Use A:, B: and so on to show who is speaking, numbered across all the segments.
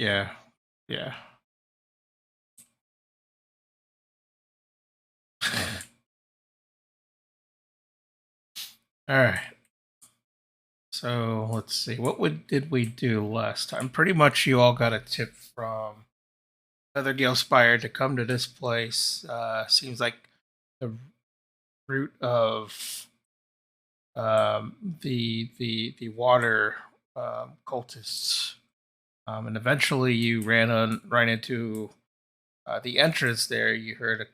A: Yeah. Yeah. All right. So let's see. Did we do last time? Pretty much, you all got a tip from Feathergale Spire to come to this place. Seems like the root of the water cultists, and eventually you ran into the entrance. There, you heard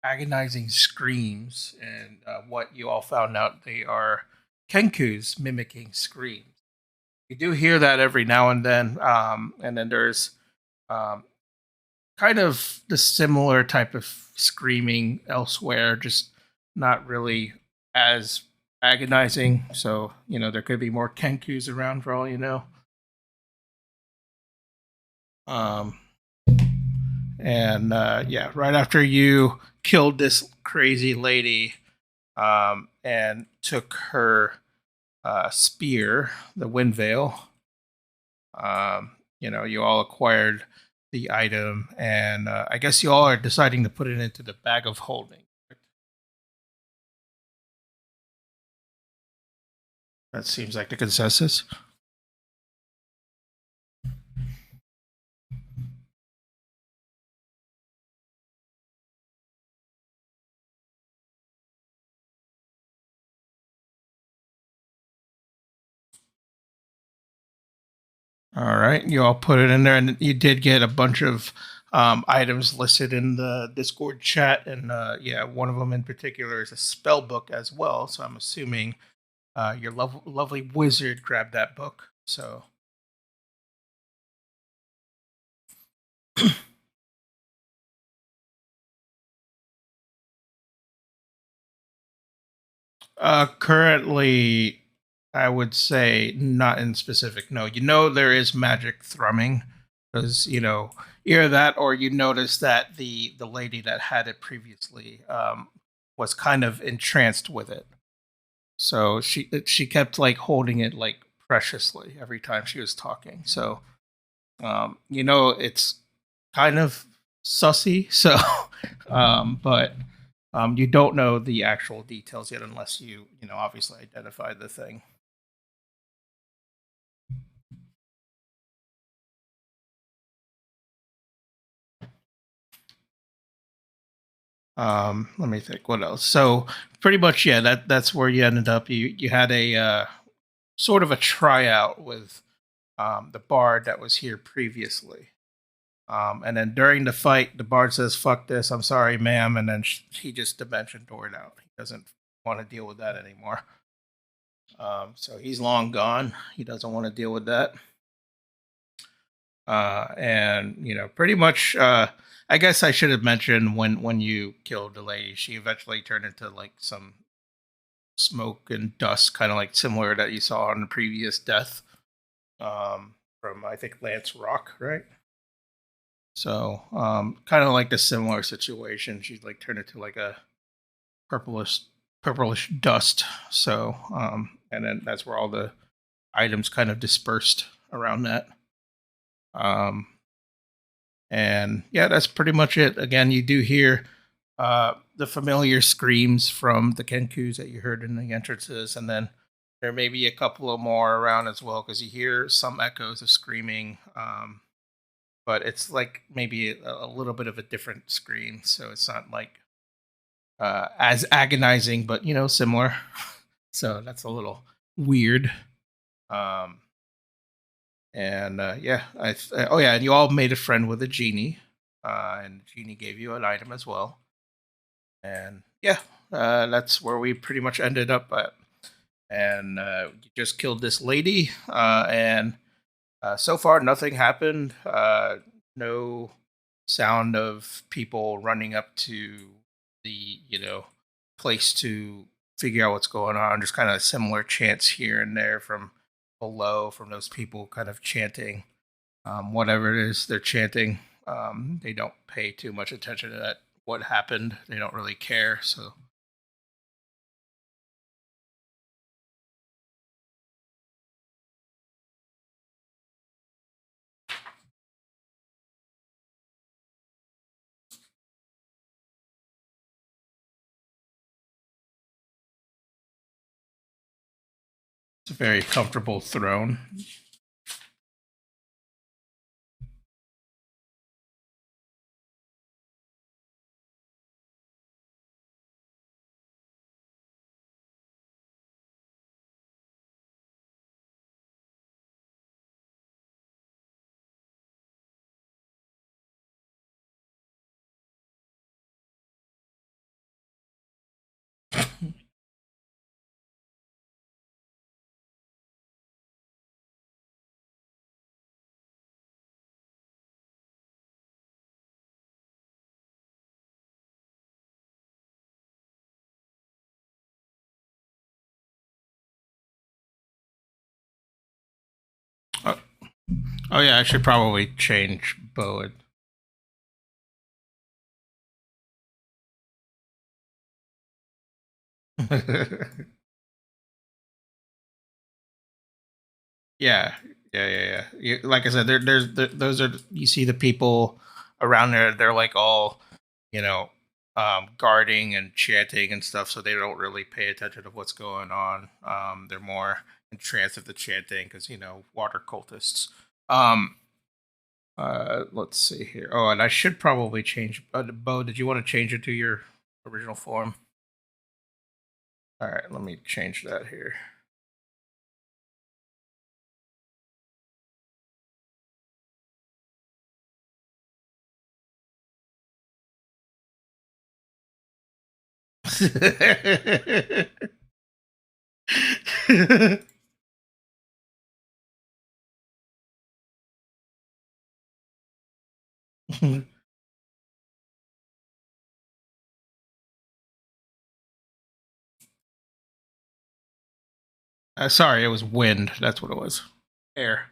A: agonizing screams, and what you all found out, they are Kenkus mimicking screams. You do hear that every now and then there's um, kind of the similar type of screaming elsewhere, just not really as agonizing. So, there could be more Kenkus around for all you know. Um, and yeah, right after you killed this crazy lady and took her spear, the Wind Veil, you all acquired the item, and I guess you all are deciding to put it into the bag of holding. That seems like the consensus. All right, you all put it in there, and you did get a bunch of items listed in the Discord chat, and yeah, one of them in particular is a spell book as well. So I'm assuming your lovely wizard grabbed that book. So currently, I would say not in specific. No, there is magic thrumming because either that or you notice that the lady that had it previously was kind of entranced with it. So she kept like holding it like preciously every time she was talking. So it's kind of sussy. So but you don't know the actual details yet unless you obviously identify the thing. Let me think. What else? So pretty much, yeah. That's where you ended up. You had a sort of a tryout with the bard that was here previously. And then during the fight, the bard says, "Fuck this! I'm sorry, ma'am," and then he just dimension doored out. He doesn't want to deal with that anymore. So he's long gone. He doesn't want to deal with that. And pretty much. I guess I should have mentioned when you killed the lady, she eventually turned into like some smoke and dust, kind of like similar that you saw on the previous death from I think Lance Rock, right? So kind of like the similar situation. She's like turned into like a purplish purplish dust. So and then that's where all the items kind of dispersed around that. Um, and yeah, that's pretty much it. Again, you do hear the familiar screams from the Kenkus that you heard in the entrances, and then there may be a couple of more around as well because you hear some echoes of screaming, but it's like maybe a little bit of a different scream, so it's not like as agonizing, but similar. So that's a little weird. Um, and yeah, oh yeah, and you all made a friend with a genie, and the genie gave you an item as well. And yeah, that's where we pretty much ended up at. And you just killed this lady, and so far nothing happened. No sound of people running up to the place to figure out what's going on. Just kind of similar chants here and there from below from those people kind of chanting whatever it is they're chanting. They don't pay too much attention to that. What happened? They don't really care. So It's a very comfortable throne. Oh, oh yeah, I should probably change Bowen. Yeah, yeah. Like I said, those are you see the people around there. They're like all, you know, guarding and chanting and stuff, so they don't really pay attention to what's going on. They're more entranced with the chanting because water cultists. Um, let's see here. Oh, and I should probably change. Bo, did you want to change it to your original form? All right, let me change that here. Sorry, it was wind. That's what it was. Air.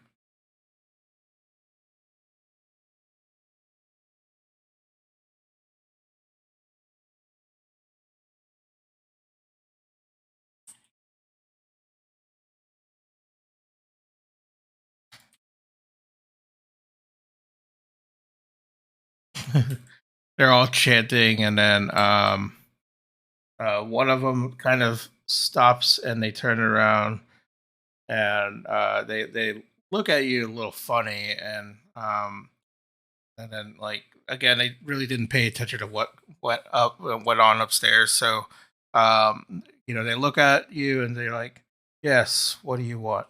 A: They're all chanting, and then one of them kind of stops, and they turn around, and they look at you a little funny, and then like again, they really didn't pay attention to what on upstairs. So they look at you, and they're like, "Yes, what do you want?"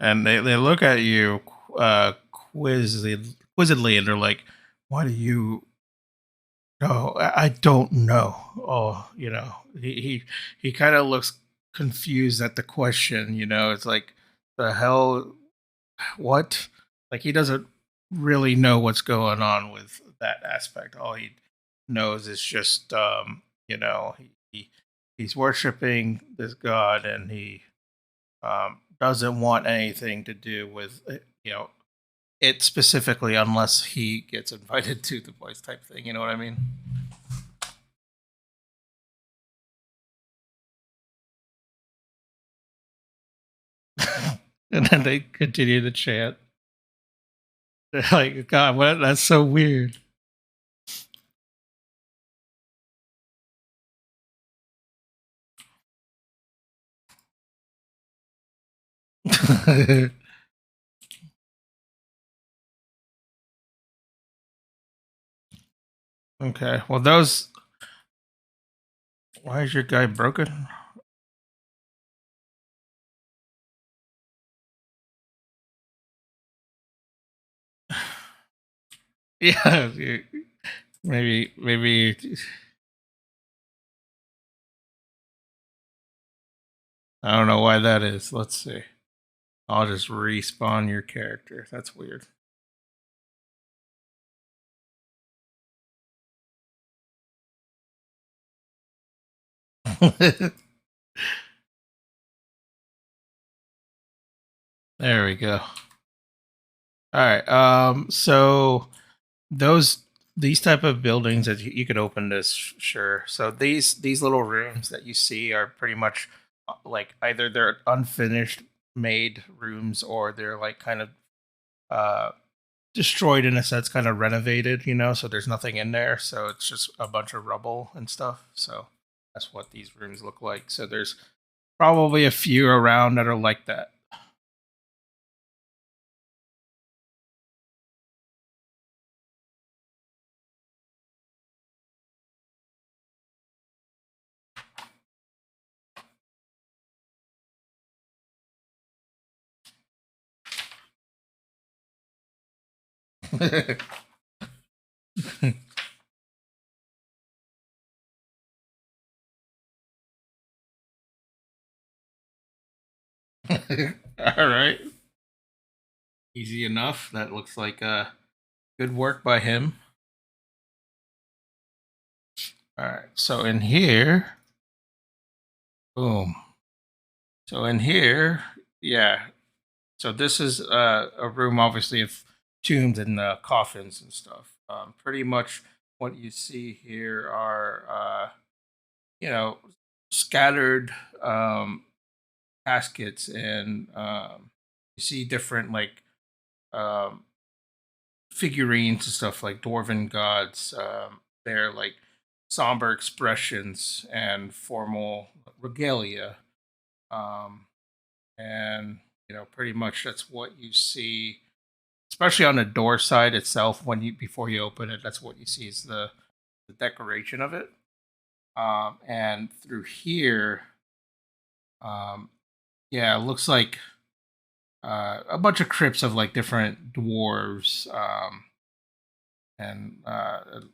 A: And they look at you quizzically, and they're like, "Why do you know? I don't know." Oh, he kind of looks confused at the question. It's like, the hell, what? Like, he doesn't really know what's going on with that aspect. All he knows is just, he's worshiping this god, and he doesn't want anything to do with it specifically, unless he gets invited to the place, type thing. You know what I mean? And then they continue to chant. They're like, God, what? That's so weird. Okay. Well, those. Why is your guy broken? Yeah. Maybe. I don't know why that is. Let's see. I'll just respawn your character. That's weird. There we go. All right. So those these type of buildings that you could open this, sure. So these little rooms that you see are pretty much like either they're unfinished made rooms or they're like kind of uh destroyed in a sense, kind of renovated, so there's nothing in there. So it's just a bunch of rubble and stuff. So that's what these rooms look like. So there's probably a few around that are like that. All right. Easy enough. That looks like good work by him. All right. So in here, boom. So in here, yeah. So this is a room, obviously, of tombs and coffins and stuff. Pretty much what you see here are, you know, scattered caskets, and you see different like um, figurines and stuff like dwarven gods. They're like somber expressions and formal regalia. Um, and pretty much that's what you see, especially on the door side itself. When you before you open it, that's what you see is the decoration of it. And through here, um, yeah, it looks like a bunch of crypts of like different dwarves. And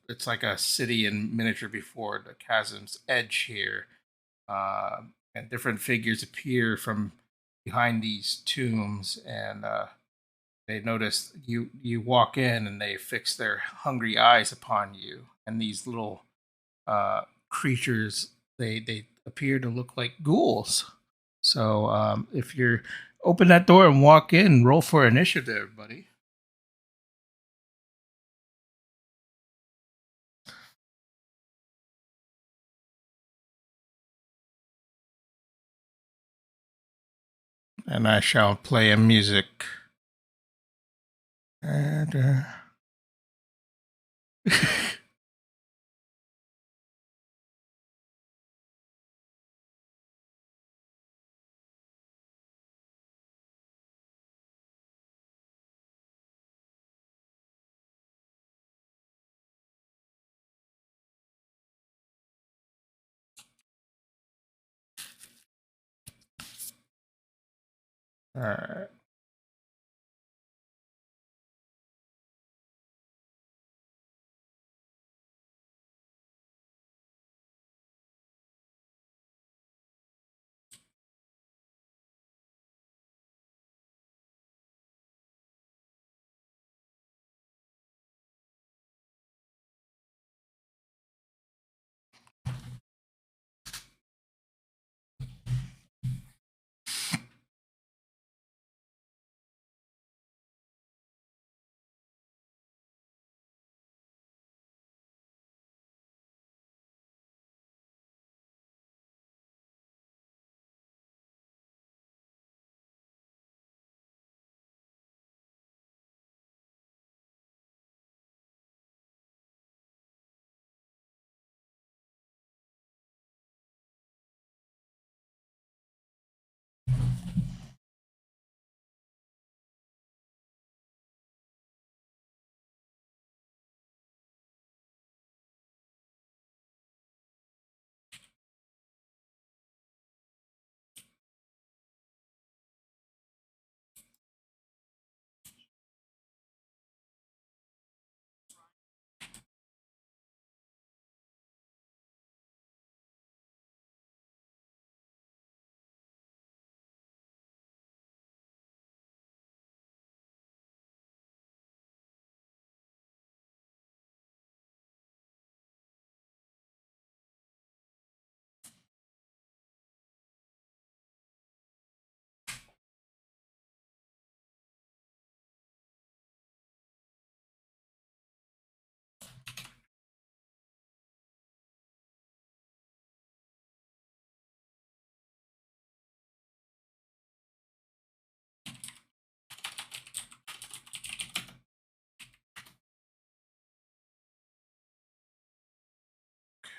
A: it's like a city in miniature before the chasm's edge here. And different figures appear from behind these tombs, and they notice you walk in, and they fix their hungry eyes upon you. And these little creatures, they appear to look like ghouls. So if you're open that door and walk in, roll for initiative, buddy. And I shall play a music. And, all right.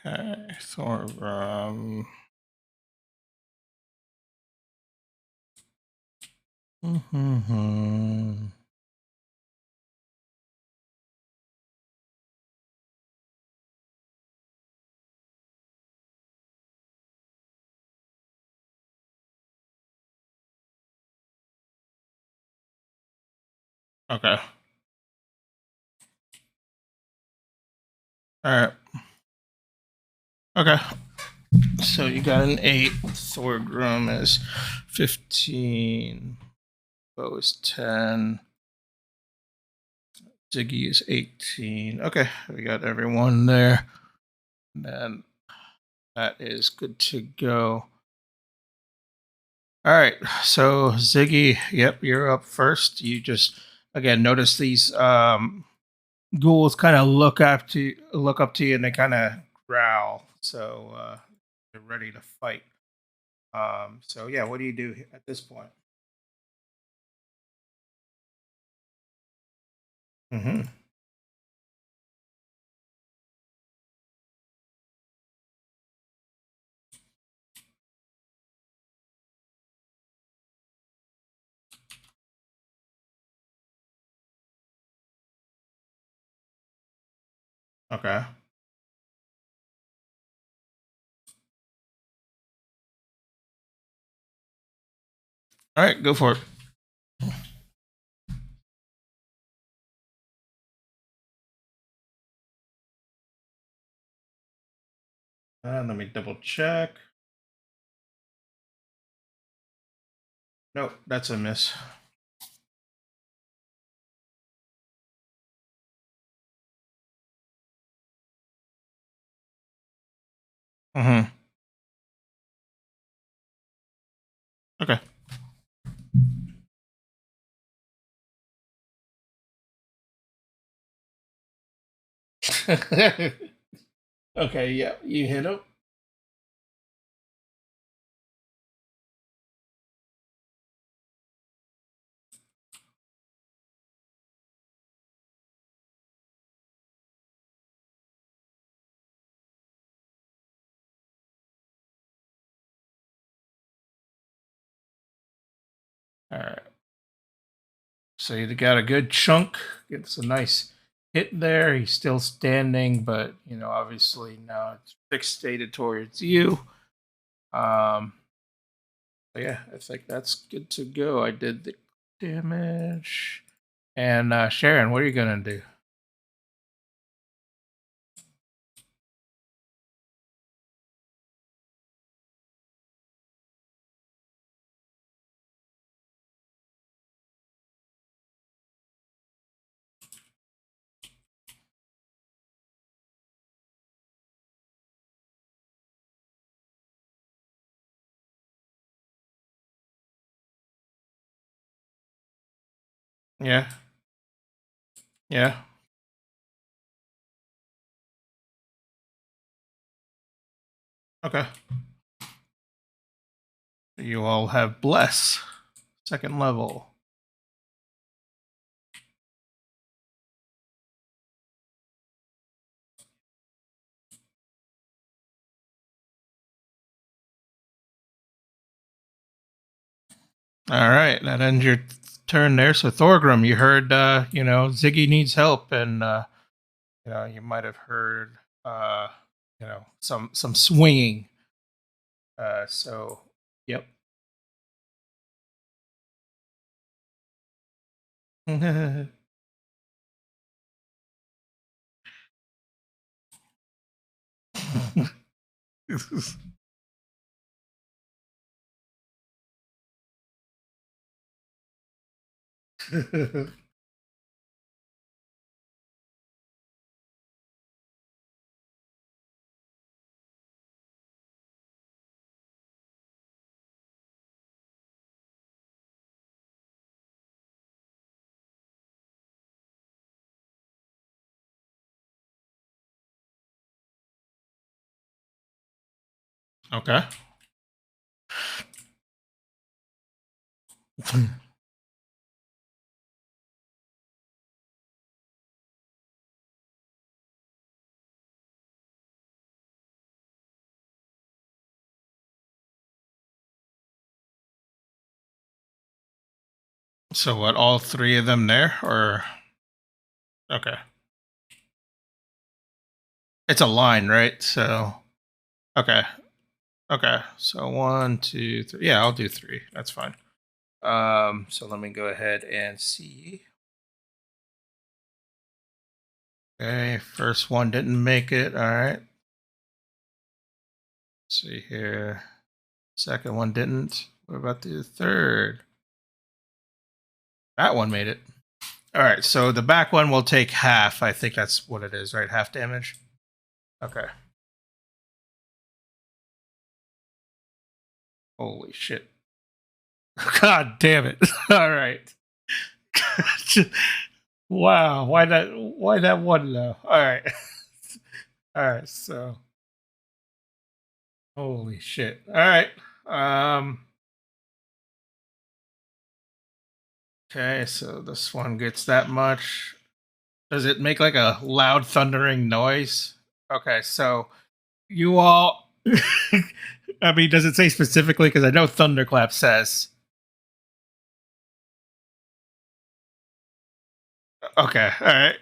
A: Okay, Thorgrim. Mm-hmm. Okay. All right. Okay. So you got an 8. Thorgrim is 15. Bo is 10. Ziggy is 18. Okay. We got everyone there. And then that is good to go. All right. So Ziggy, yep, you're up first. You just again notice these ghouls kind of look up to you and they kind of growl. So they're ready to fight. So yeah, what do you do at this point? Mm-hmm. Okay. All right, go for it. Let me double check. Nope, that's a miss. Mm-hmm. Okay. Okay, yeah, you hit him. All right. So you got a good chunk. Gets a nice hit there. He's still standing, but obviously now it's fixated towards you. Um, but yeah, I think that's good to go. I did the damage. And Sharon, what are you gonna do? Yeah, yeah. Okay. You all have bless, second level. All right, that ends your turn there. So Thorgrim, you heard, Ziggy needs help, and you might have heard, some swinging. So, yep. Okay. So what? All three of them there, or okay? It's a line, right? So okay, okay. So one, two, three. Yeah, I'll do three. That's fine. So let me go ahead and see. Okay, first one didn't make it. All right. See here. Second one didn't. What about the third? That one made it. All right, so the back one will take half. I think that's what it is, right? Half damage. Okay. Holy shit. God damn it. All right. Wow. Why that one though? All right. All right, so holy shit. All right. Um okay, so this one gets that much. Does it make like a loud thundering noise? Okay, so you all I mean, does it say specifically? Because I know Thunderclap says. Okay, all right.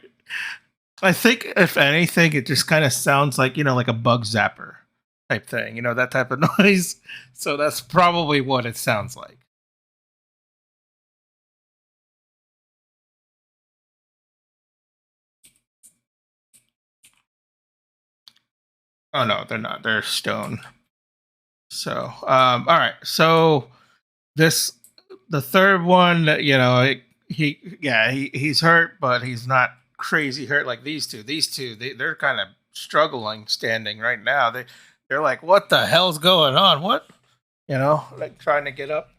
A: I think if anything, it just kind of sounds like like a bug zapper type thing. That type of noise. So that's probably what it sounds like. Oh no, they're not. They're stone. So, all right. So this the third one. He's hurt, but he's not crazy hurt like these two. These two, they're kind of struggling standing right now. They're like, what the hell's going on? What like trying to get up,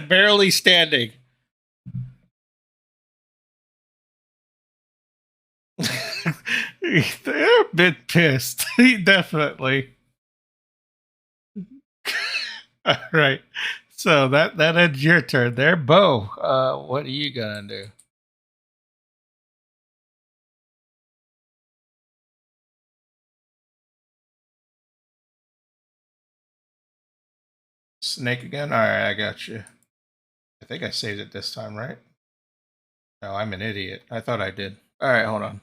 A: barely standing. They're a bit pissed. Definitely. All right. So that ends your turn there, Bo. What are you gonna do? Snake again? All right, I got you. I think I saved it this time, right? No, I'm an idiot. I thought I did. All right, hold on.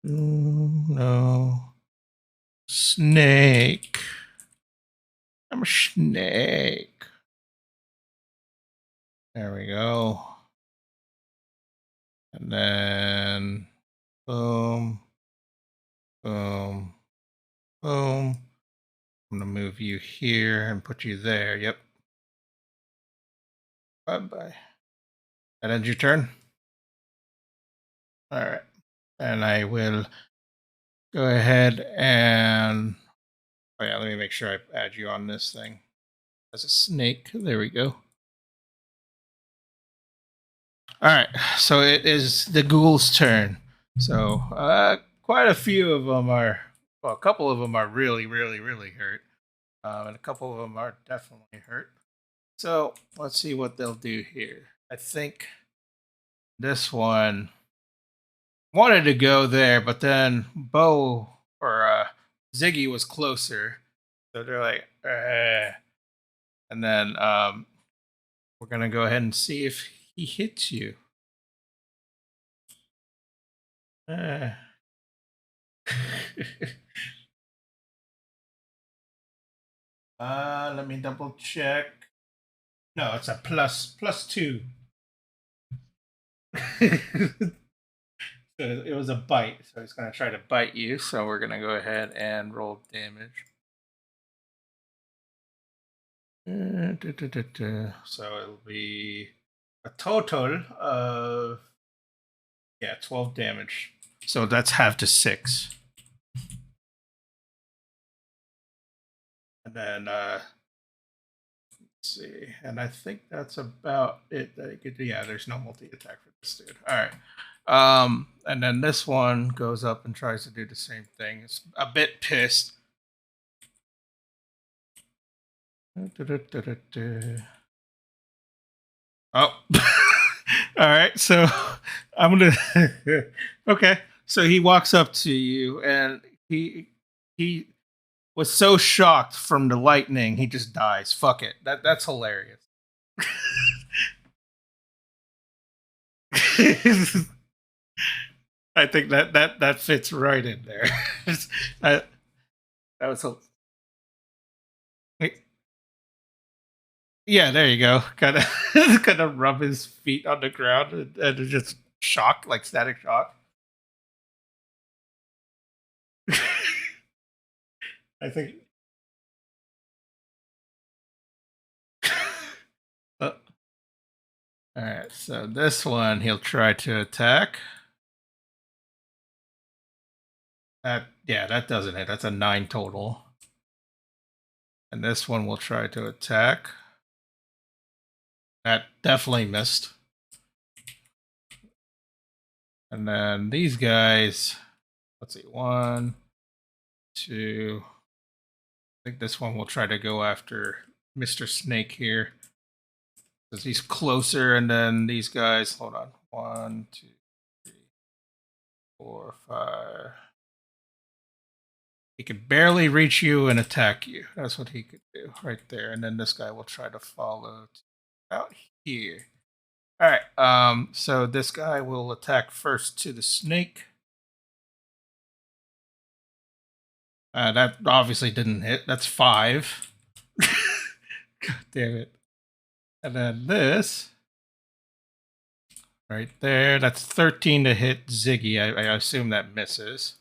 A: No. Snake. I'm a snake. There we go. And then boom, boom, boom. I'm gonna move you here and put you there. Yep. Bye bye. That ends your turn. All right. And I will go ahead and oh yeah, let me make sure I add you on this thing as a snake. There we go. All right. So it is the ghoul's turn. So quite a few of them are. Well, a couple of them are really, really, really hurt, and a couple of them are definitely hurt. So let's see what they'll do here. I think this one wanted to go there, but then Bo or Ziggy was closer, so they're like, and then we're gonna go ahead and see if he hits you. Uh. Let me double check. No, it's a plus two. So it was a bite, so he's gonna try to bite you. So we're gonna go ahead and roll damage. So it'll be a total of 12 damage. So that's half to 6. And then let's see. And I think that's about it that it could do. Yeah, there's no multi attack for this dude. All right. And then this one goes up and tries to do the same thing. It's a bit pissed. Oh. All right. So I'm gonna okay. So he walks up to you and he was so shocked from the lightning, he just dies. Fuck it. That's hilarious. I think that fits right in there. that, that was a, yeah. There you go. Kind of rub his feet on the ground and just shock, like static shock. I think. Uh, all right. So this one he'll try to attack. Yeah, that doesn't hit. That's a 9 total. And this one will try to attack. That definitely missed. And then these guys, let's see, 1, 2. I think this one will try to go after Mr. Snake here. Because he's closer, and then these guys, hold on. 1, 2, 3, 4, 5. He could barely reach you and attack you. That's what he could do right there. And then this guy will try to follow out here. All right. So this guy will attack first to the snake. That obviously didn't hit. That's 5. God damn it. And then this right there. That's 13 to hit Ziggy. I assume that misses.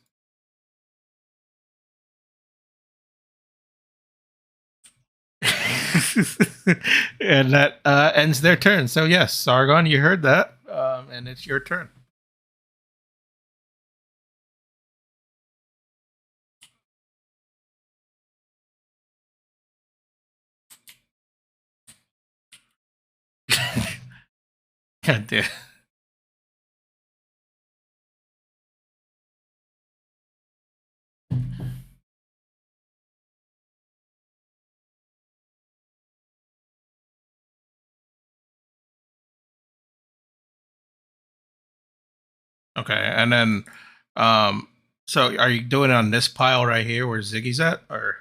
A: And that ends their turn. So yes, Sargon, you heard that, and it's your turn. God damn. Okay, and then, so are you doing it on this pile right here where Ziggy's at, or?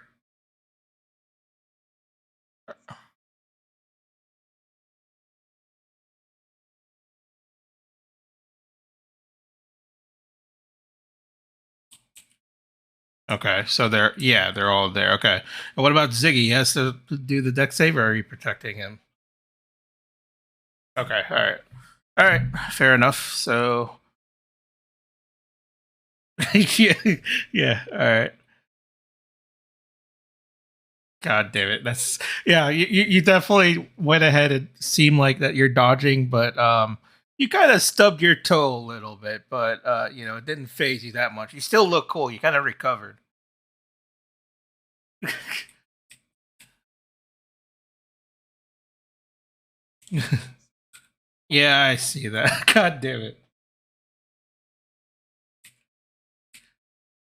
A: Okay, so they're all there. Okay, and what about Ziggy? He has to do the deck save, or are you protecting him? Okay, all right, fair enough. So, yeah, yeah, all right. God damn it, that's yeah. You definitely went ahead and seemed like that you're dodging, but you kind of stubbed your toe a little bit, but it didn't phase you that much. You still look cool. You kind of recovered. Yeah, I see that. God damn it.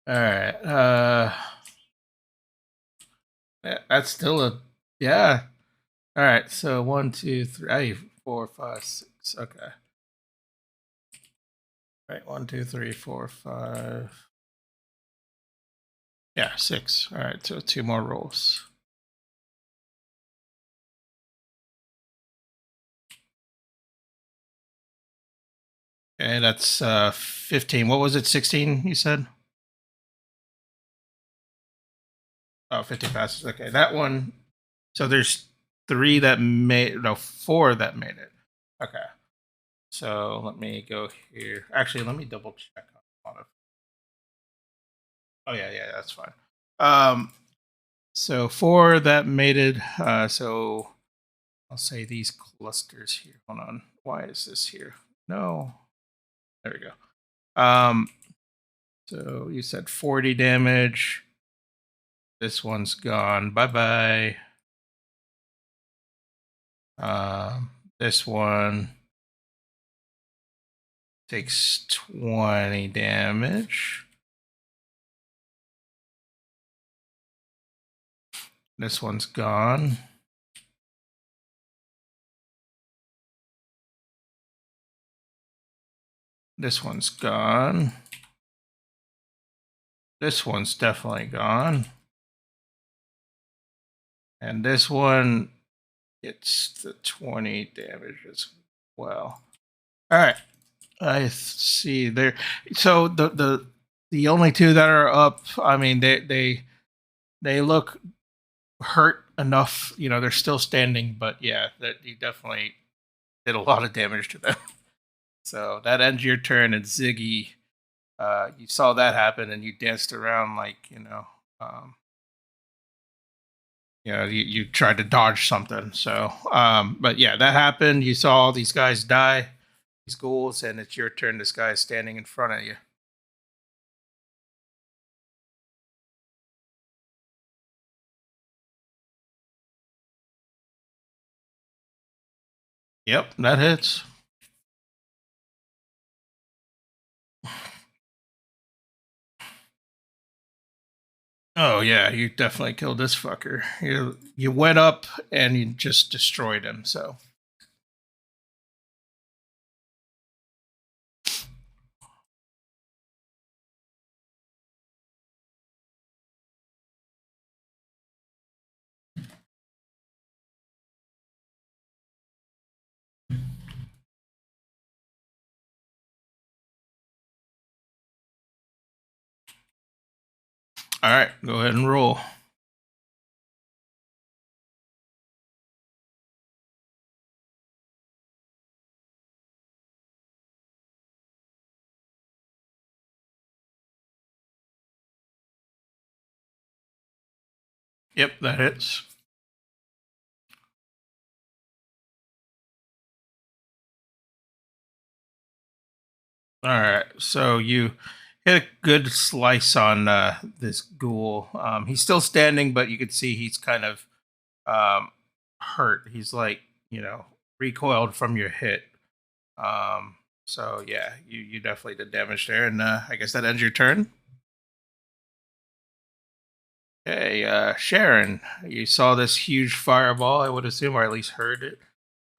A: All right. That's still a yeah. All right. So 1, 2, 3, 4, 5, 6. Okay. All right. 1, 2, 3, 4, 5. Yeah, 6. All right. So 2 more rolls. Okay, that's 15. What was it? 16, you said? Oh, 15 passes. Okay, that one. So there's 3 that made, no, 4 that made it. Okay. So let me go here. Actually, let me double check on it. Oh yeah, that's fine. So 4 that made it. So I'll say these clusters here. Hold on. Why is this here? No. There we go. So you said 40 damage. This one's gone. Bye bye. This one takes 20 damage. This one's gone. This one's gone. This one's definitely gone. And this one, it's the 20 damage as well. All right. I see there. So the only two that are up, I mean, they look hurt enough. You know, they're still standing, but yeah, that you definitely did a lot of damage to them. So that ends your turn, and Ziggy, you saw that happen, and you danced around like um, you tried to dodge something. So, but yeah, that happened. You saw all these guys die, these ghouls, and it's your turn. This guy is standing in front of you. Yep, that hits. Oh yeah, you definitely killed this fucker. You went up and you just destroyed him. So all right, go ahead and roll. Yep, that hits. All right, so you hit a good slice on this ghoul. He's still standing, but you can see he's kind of um, hurt. He's like recoiled from your hit. So yeah, you definitely did damage there, and I guess that ends your turn. Hey, Sharon, you saw this huge fireball, I would assume, or at least heard it.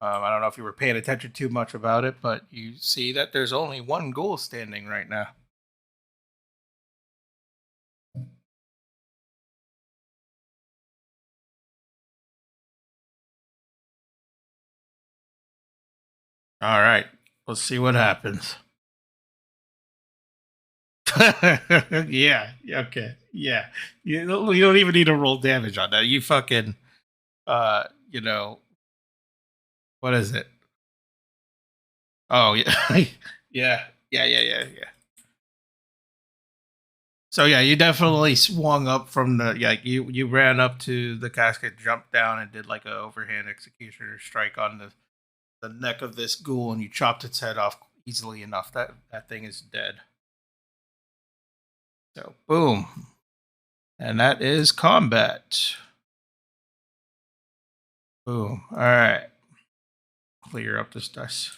A: I don't know if you were paying attention too much about it, but you see that there's only one ghoul standing right now. All right, let's see what happens. Yeah, okay, yeah. You don't even need to roll damage on that. You fucking, uh, you know, what is it? Oh, yeah, yeah. So yeah, you definitely swung up from the you ran up to the casket, jumped down, and did like a overhand executioner strike on the neck of this ghoul, and you chopped its head off easily enough that that thing is dead. So boom, and that is combat. Boom. All right, clear up this dice.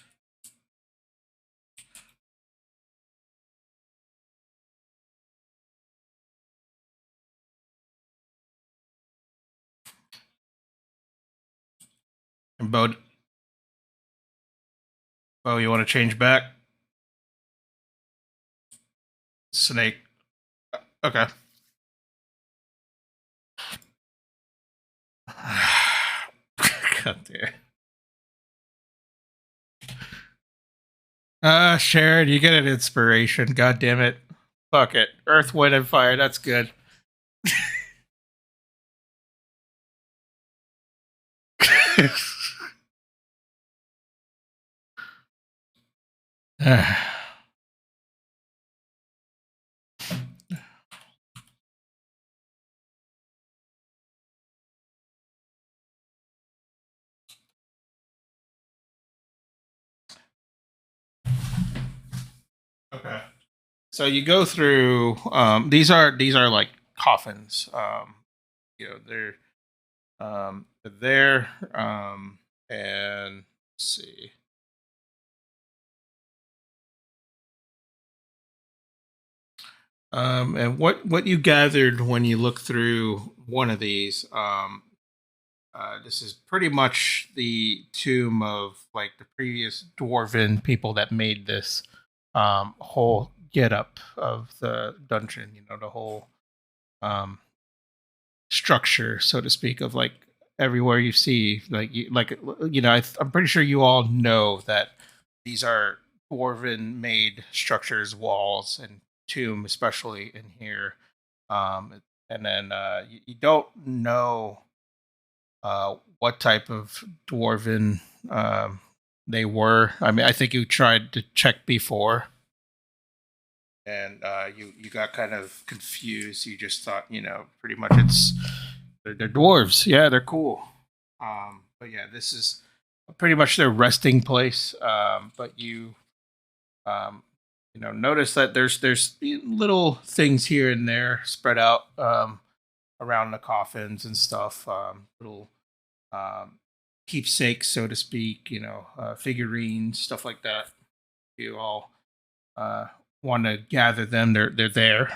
A: And Bo, you want to change back? Snake. Okay. God damn. Sharon, you get an inspiration. God damn it. Fuck it. Earth, wind, and fire. That's good. Okay. So you go through. These are like coffins. They're there. And let's see. And what you gathered when you look through one of these. This is pretty much the tomb of like the previous dwarven people that made this whole get up of the dungeon. You know, the whole um, structure, so to speak, of like everywhere you see, I'm pretty sure you all know that these are dwarven made structures, walls and tomb, especially in here. And then you don't know what type of dwarven they were. I mean, I think you tried to check before, and you got kind of confused. You just thought, pretty much they're dwarves. Yeah, they're cool. But yeah, this is pretty much their resting place. But um, notice that there's little things here and there spread out around the coffins and stuff. Little um, keepsakes, so to speak. Figurines, stuff like that. You all uh, want to gather them. They're there.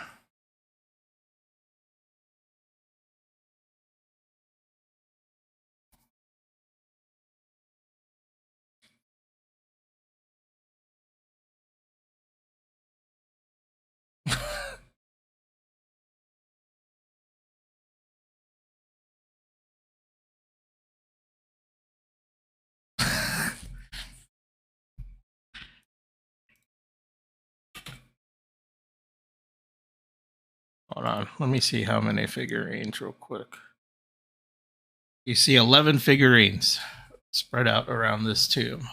A: Hold on. Let me see how many figurines real quick. You see 11 figurines spread out around this tomb.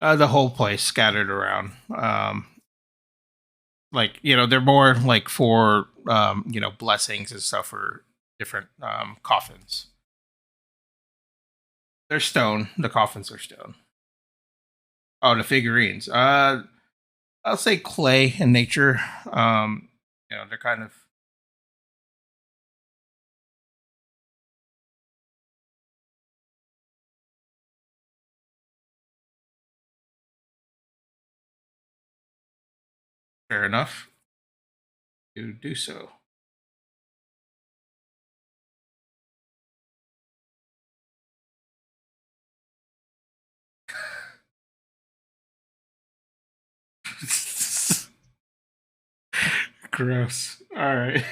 A: The whole place scattered around. They're more like for blessings and stuff for different coffins. They're stone. The coffins are stone. Oh, the figurines. I'll say clay in nature. They're kind of fair enough to do so. Gross. All right.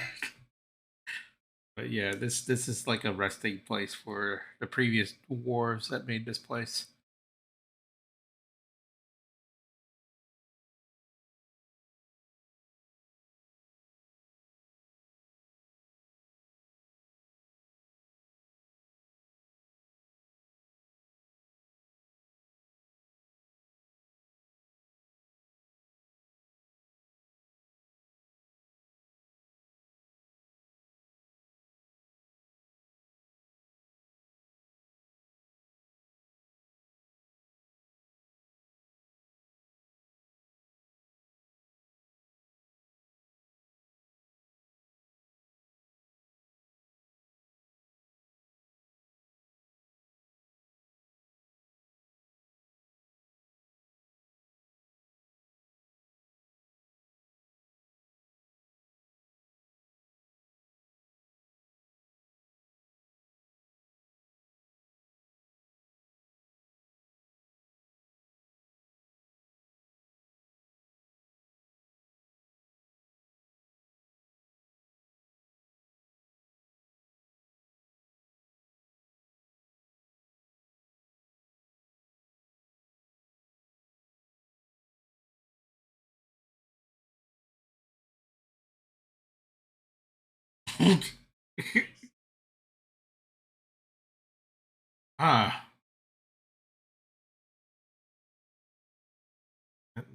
A: But yeah, this is like a resting place for the previous wars that made this place. Ah,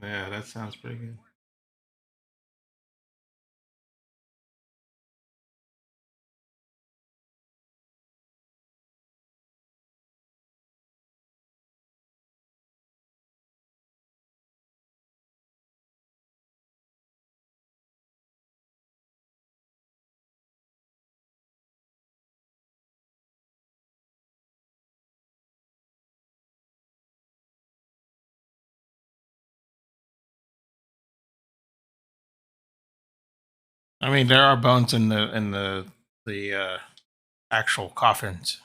A: yeah, that sounds pretty good. I mean, there are bones in the actual coffins.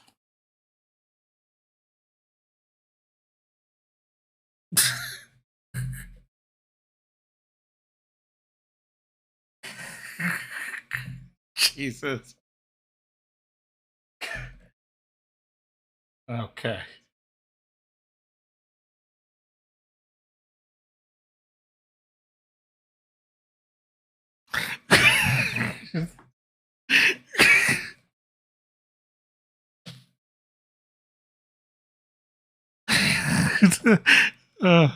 A: Jesus. Okay. uh,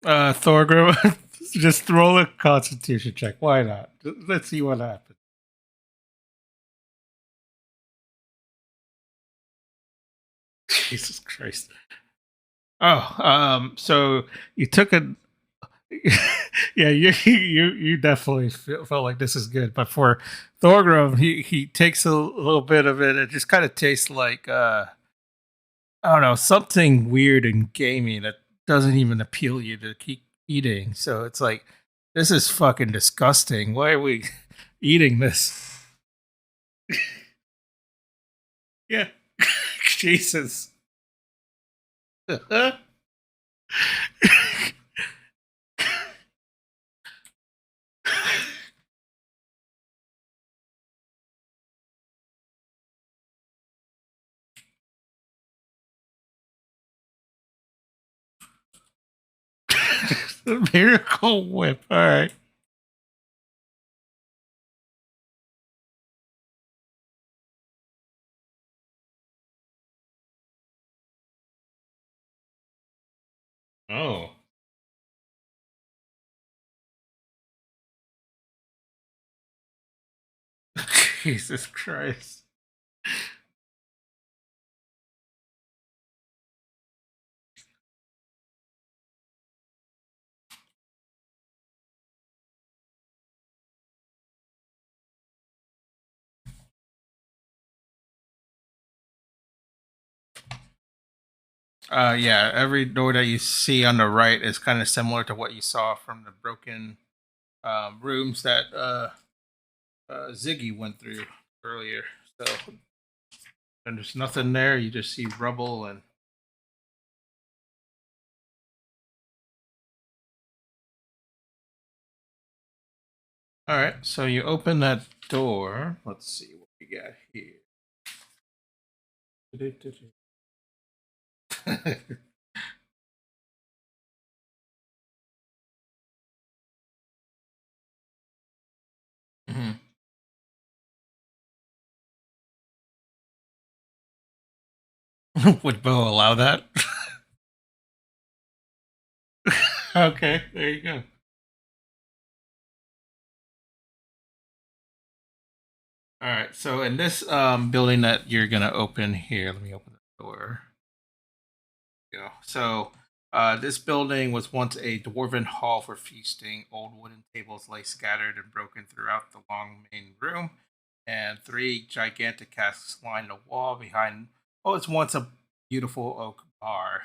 A: Thorgrim, just roll a Constitution check. Why not? Let's see what happens. Jesus Christ. Oh, so you took a yeah, you definitely felt like this is good. But for Thorgrim, he takes a little bit of it. It just kind of tastes like I don't know, something weird and gamey that doesn't even appeal you to keep eating. So it's like this is fucking disgusting. Why are we eating this? Yeah, Jesus. The miracle whip. All right. Oh. Jesus Christ. Yeah, every door that you see on the right is kind of similar to what you saw from the broken rooms that Ziggy went through earlier. So, and there's nothing there. You just see rubble and. All right, so you open that door. Let's see what we got here. Mhm. Would Bo allow that? Okay, there you go. All right, so in this building that you're gonna open here, let me open the door. Go. So, this building was once a dwarven hall for feasting. Old wooden tables lay scattered and broken throughout the long main room, and three gigantic casks lined the wall behind what was once a beautiful oak bar.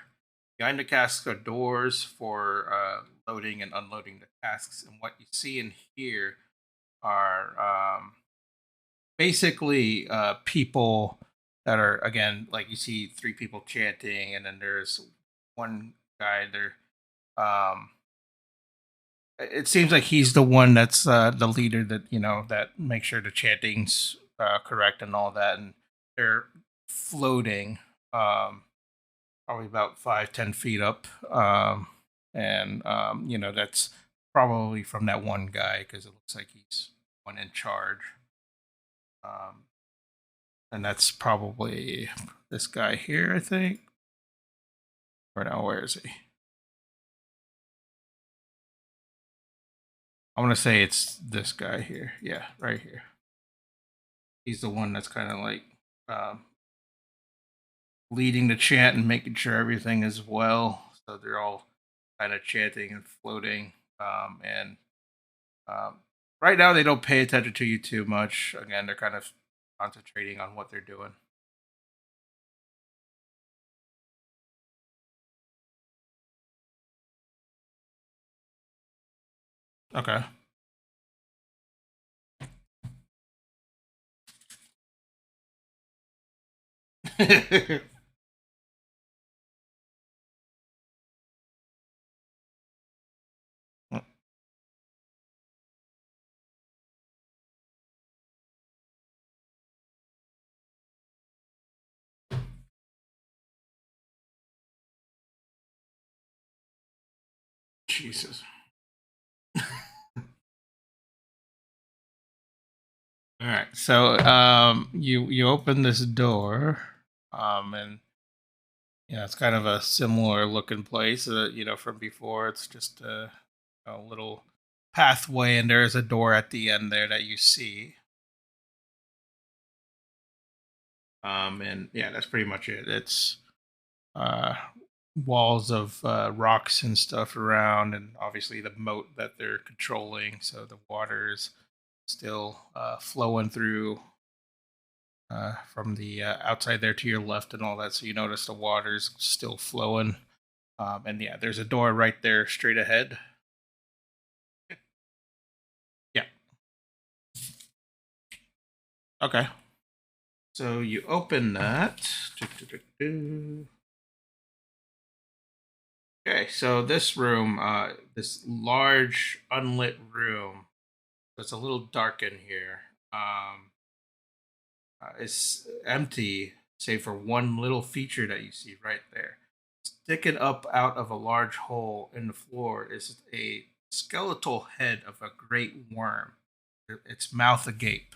A: Behind the casks are doors for loading and unloading the casks, and what you see and hear are basically people that are again like you see three people chanting and then there's one guy there it seems like he's the one that's the leader that that makes sure the chanting's correct and all that and they're floating probably about 5-10 feet up and that's probably from that one guy because it looks like he's one in charge um, and that's probably this guy here, I think. Or now, where is he? I want to say it's this guy here. Yeah, right here. He's the one that's kind of like um, leading the chant and making sure everything is well. So they're all kind of chanting and floating. And um, right now, they don't pay attention to you too much. Again, they're kind of concentrating on what they're doing. Okay. Jesus. All right. So you open this door, and yeah, it's kind of a similar looking place. From before, it's just a little pathway, and there's a door at the end there that you see. And yeah, that's pretty much it. It's uh, walls of rocks and stuff around, and obviously the moat that they're controlling. So the water's still flowing through from the outside there to your left and all that. So you notice the water's still flowing. And yeah, there's a door right there straight ahead. Yeah. Okay. So you open that. Okay, so this room, this large unlit room, it's a little dark in here. It's empty, save for one little feature that you see right there. Sticking up out of a large hole in the floor is a skeletal head of a great worm, its mouth agape.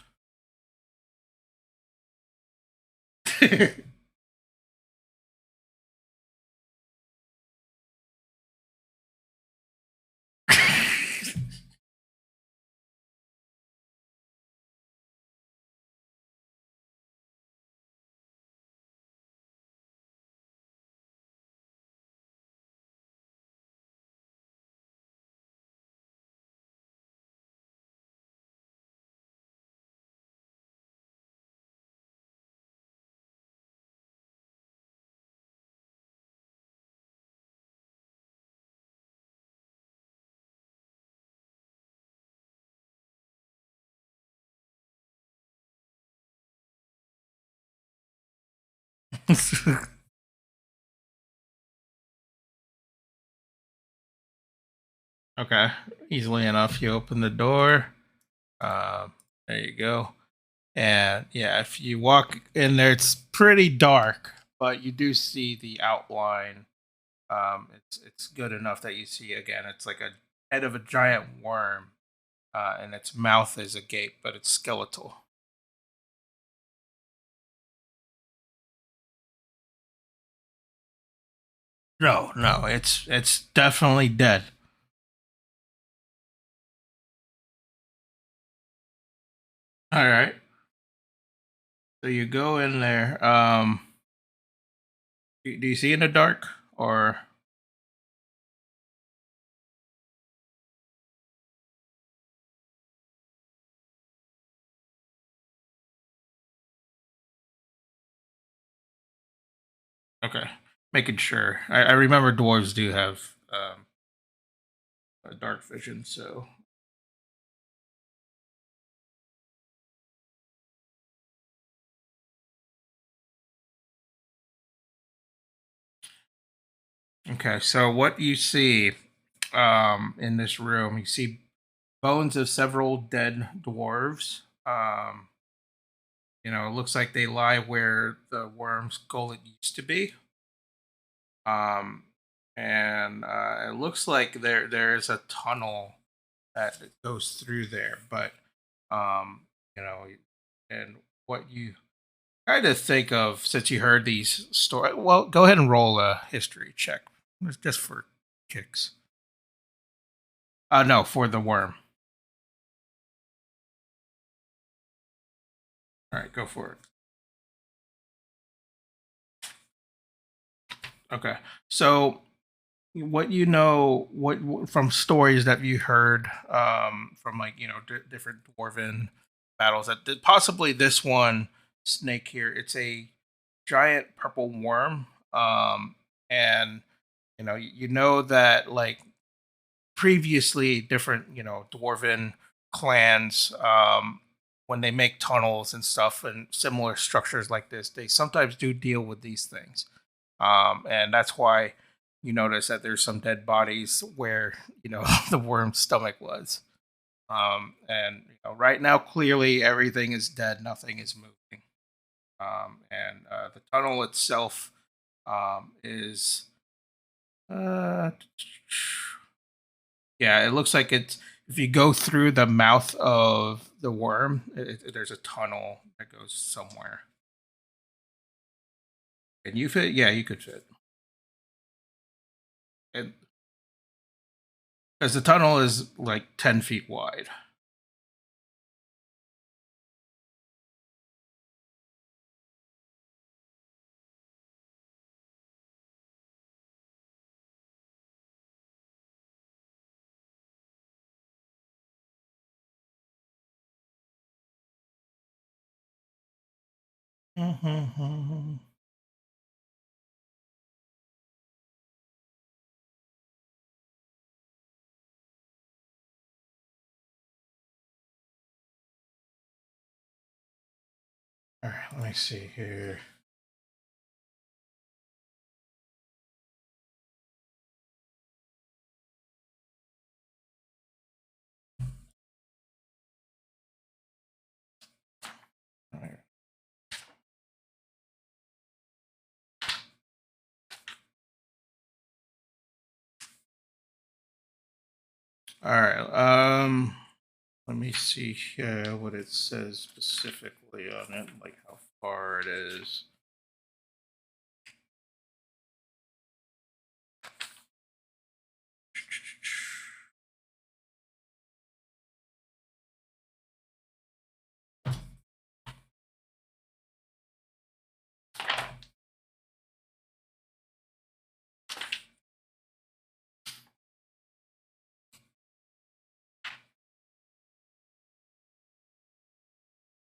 A: Okay, easily enough, you open the door. There you go. And yeah, if you walk in there, it's pretty dark, but you do see the outline. It's good enough that you see again. It's like a head of a giant worm, and its mouth is agape, but it's skeletal. No, no, it's definitely dead. All right, so you go in there. Do you see in the dark or? Okay, making sure. I remember dwarves do have a dark vision, so okay. So what you see in this room, you see bones of several dead dwarves. It looks like they lie where the worm's gullet used to be. Um, and it looks like there is a tunnel that goes through there, but um, you know, and what you kind of think of since you heard these stories. Well, go ahead and roll a history check, just for kicks. No, for the worm. All right, go for it. Okay, so what from stories that you heard from like different dwarven battles that possibly this one snake here, it's a giant purple worm, and you know that like previously different dwarven clans, when they make tunnels and stuff and similar structures like this, they sometimes do deal with these things, and that's why you notice that there's some dead bodies where the worm's stomach was. And right now clearly everything is dead, nothing is moving. And the tunnel itself is Yeah, it looks like it's if you go through the mouth of the worm, there's a tunnel that goes somewhere. And you fit? Yeah, you could fit. Because the tunnel is like 10 feet wide. All right, let me see here. All right. All right. Let me see here what it says specifically on it, like how far it is.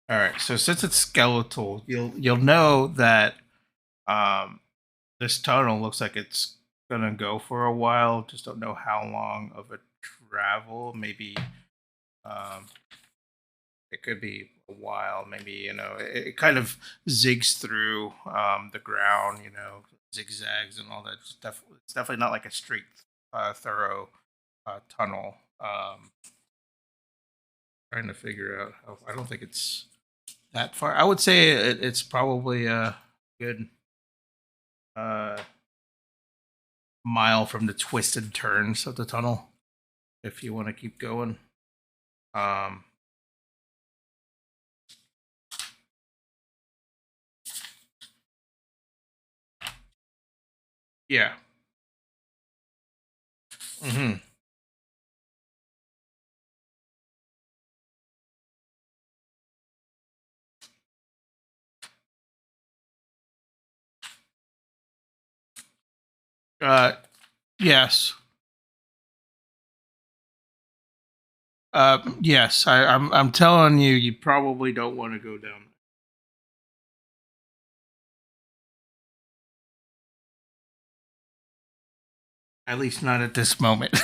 A: All right. So since it's skeletal, you'll know that um this tunnel looks like it's gonna go for a while. Just don't know how long of a travel. Maybe um it could be a while. Maybe it kind of zigs through the ground. Zigzags and all that. It's definitely not like a straight, thorough tunnel. Trying to figure out how. I don't think it's that far. I would say it's probably a good uh, mile from the twisted turns of the tunnel if you want to keep going. Um, yeah. hmm Uh, yes. Yes. I'm telling you, you probably don't want to go down. At least not at this moment.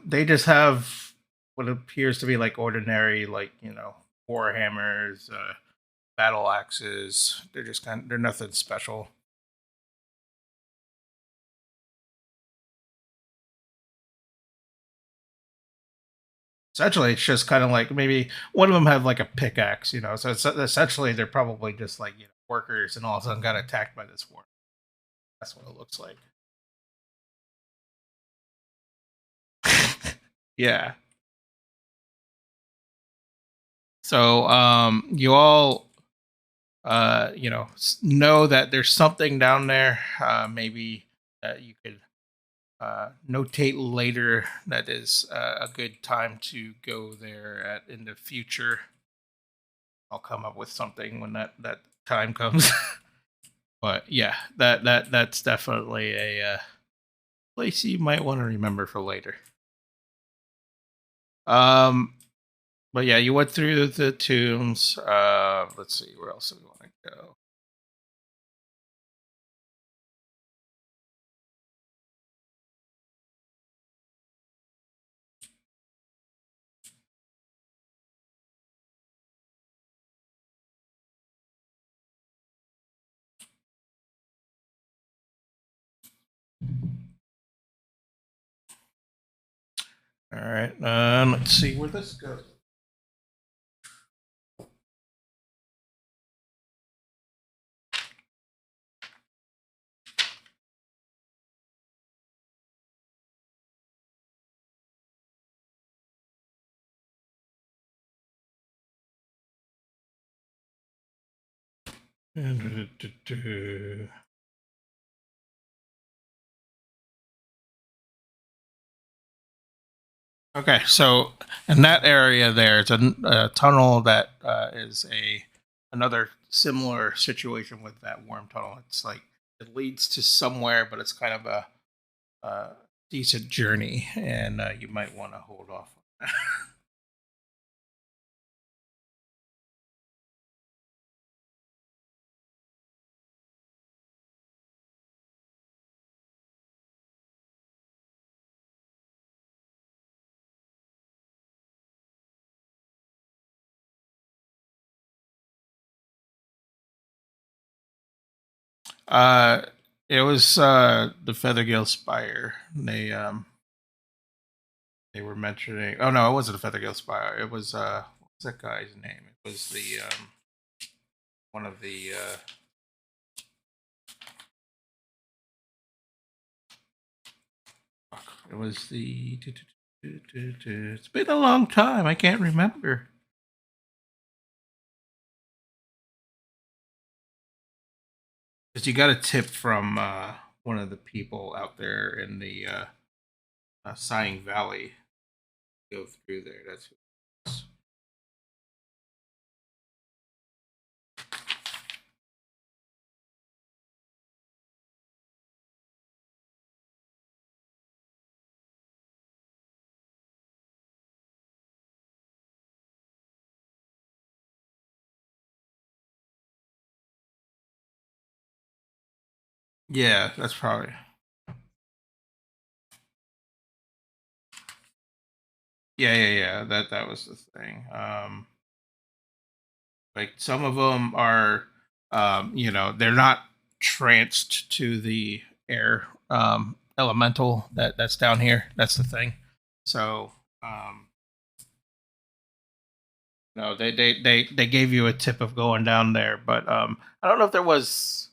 A: They just have what appears to be like ordinary, like war hammers, battle axes. They're nothing special. Essentially, it's just kind of like maybe one of them have like a pickaxe, So it's essentially they're probably just like workers, and all of a sudden got attacked by this war. That's what it looks like. Yeah. So you all know that there's something down there. Maybe that you could notate later that is a good time to go there at in the future. I'll come up with something when that time comes. But yeah, that's definitely a place you might want to remember for later. Um, but yeah, you went through the tombs. Let's see where else do we want to go. All right. Let's see where this goes. Okay, so in that area there, it's a tunnel that is a another similar situation with that worm tunnel. It's like it leads to somewhere, but it's kind of a decent journey, and you might want to hold off. uh, it was the Feathergill Spire. They were mentioning. Oh no, it wasn't the Feathergill Spire. It was what's that guy's name? It was the one of the it was the. It's been a long time. I can't remember. Because you got a tip from one of the people out there in the Sighing Valley. Go through there. That's who it was. Yeah, that's probably. Yeah, yeah, yeah. That was the thing. Like some of them are, they're not tranced to the air elemental that's down here. That's the thing. So, um, no, they gave you a tip of going down there, but I don't know if there was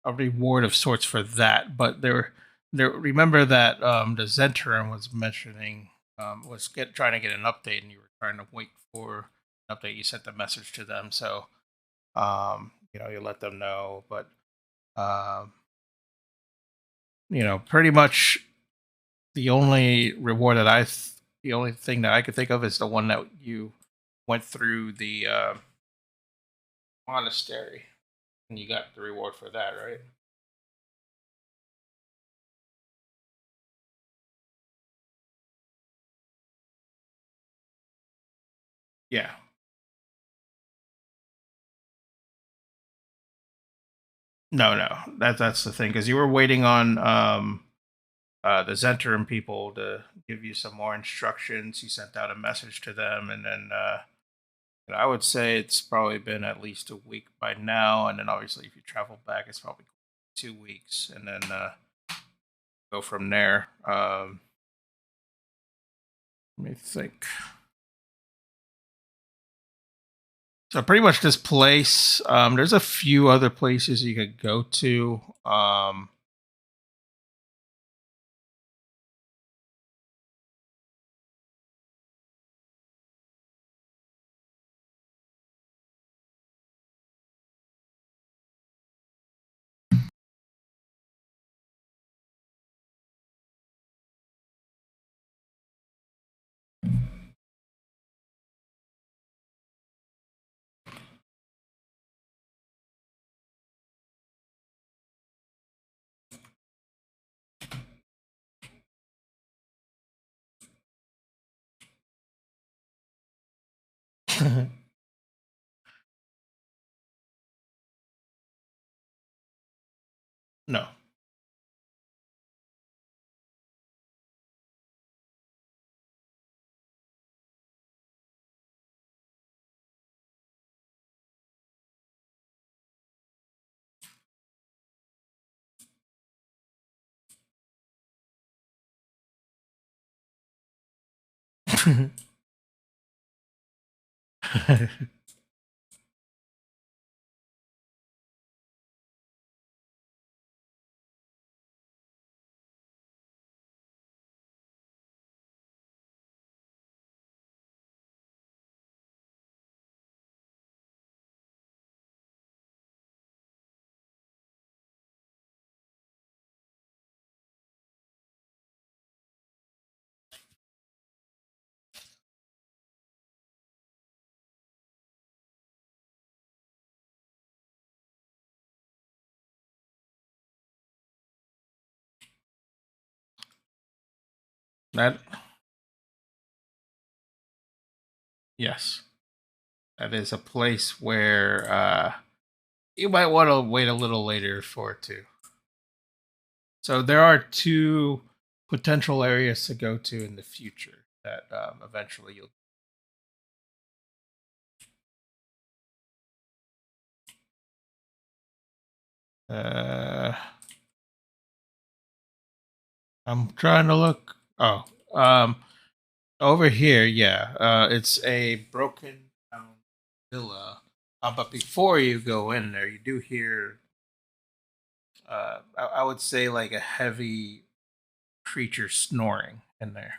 A: a reward of sorts for that. But there. Remember that the Zentrum was mentioning was trying to get an update, and you were trying to wait for an update. You sent the message to them, so you let them know. But um, pretty much the only reward the only thing that I could think of is the one that you went through the monastery, and you got the reward for that, right? Yeah. No, no, that's the thing because you were waiting on the Zentrum people to give you some more instructions. You sent out a message to them, and then I would say it's probably been at least a week by now. And then obviously, if you travel back, it's probably 2 weeks, and then go from there. Let me think. So pretty much this place. There's a few other places you could go to. No. That yes, that is a place where you might want to wait a little later for it to. So there are two potential areas to go to in the future that eventually you'll. Uh, I'm trying to look. Oh, um, over here, yeah. It's a broken down villa. But before you go in there, you do hear. I would say like a heavy creature snoring in there.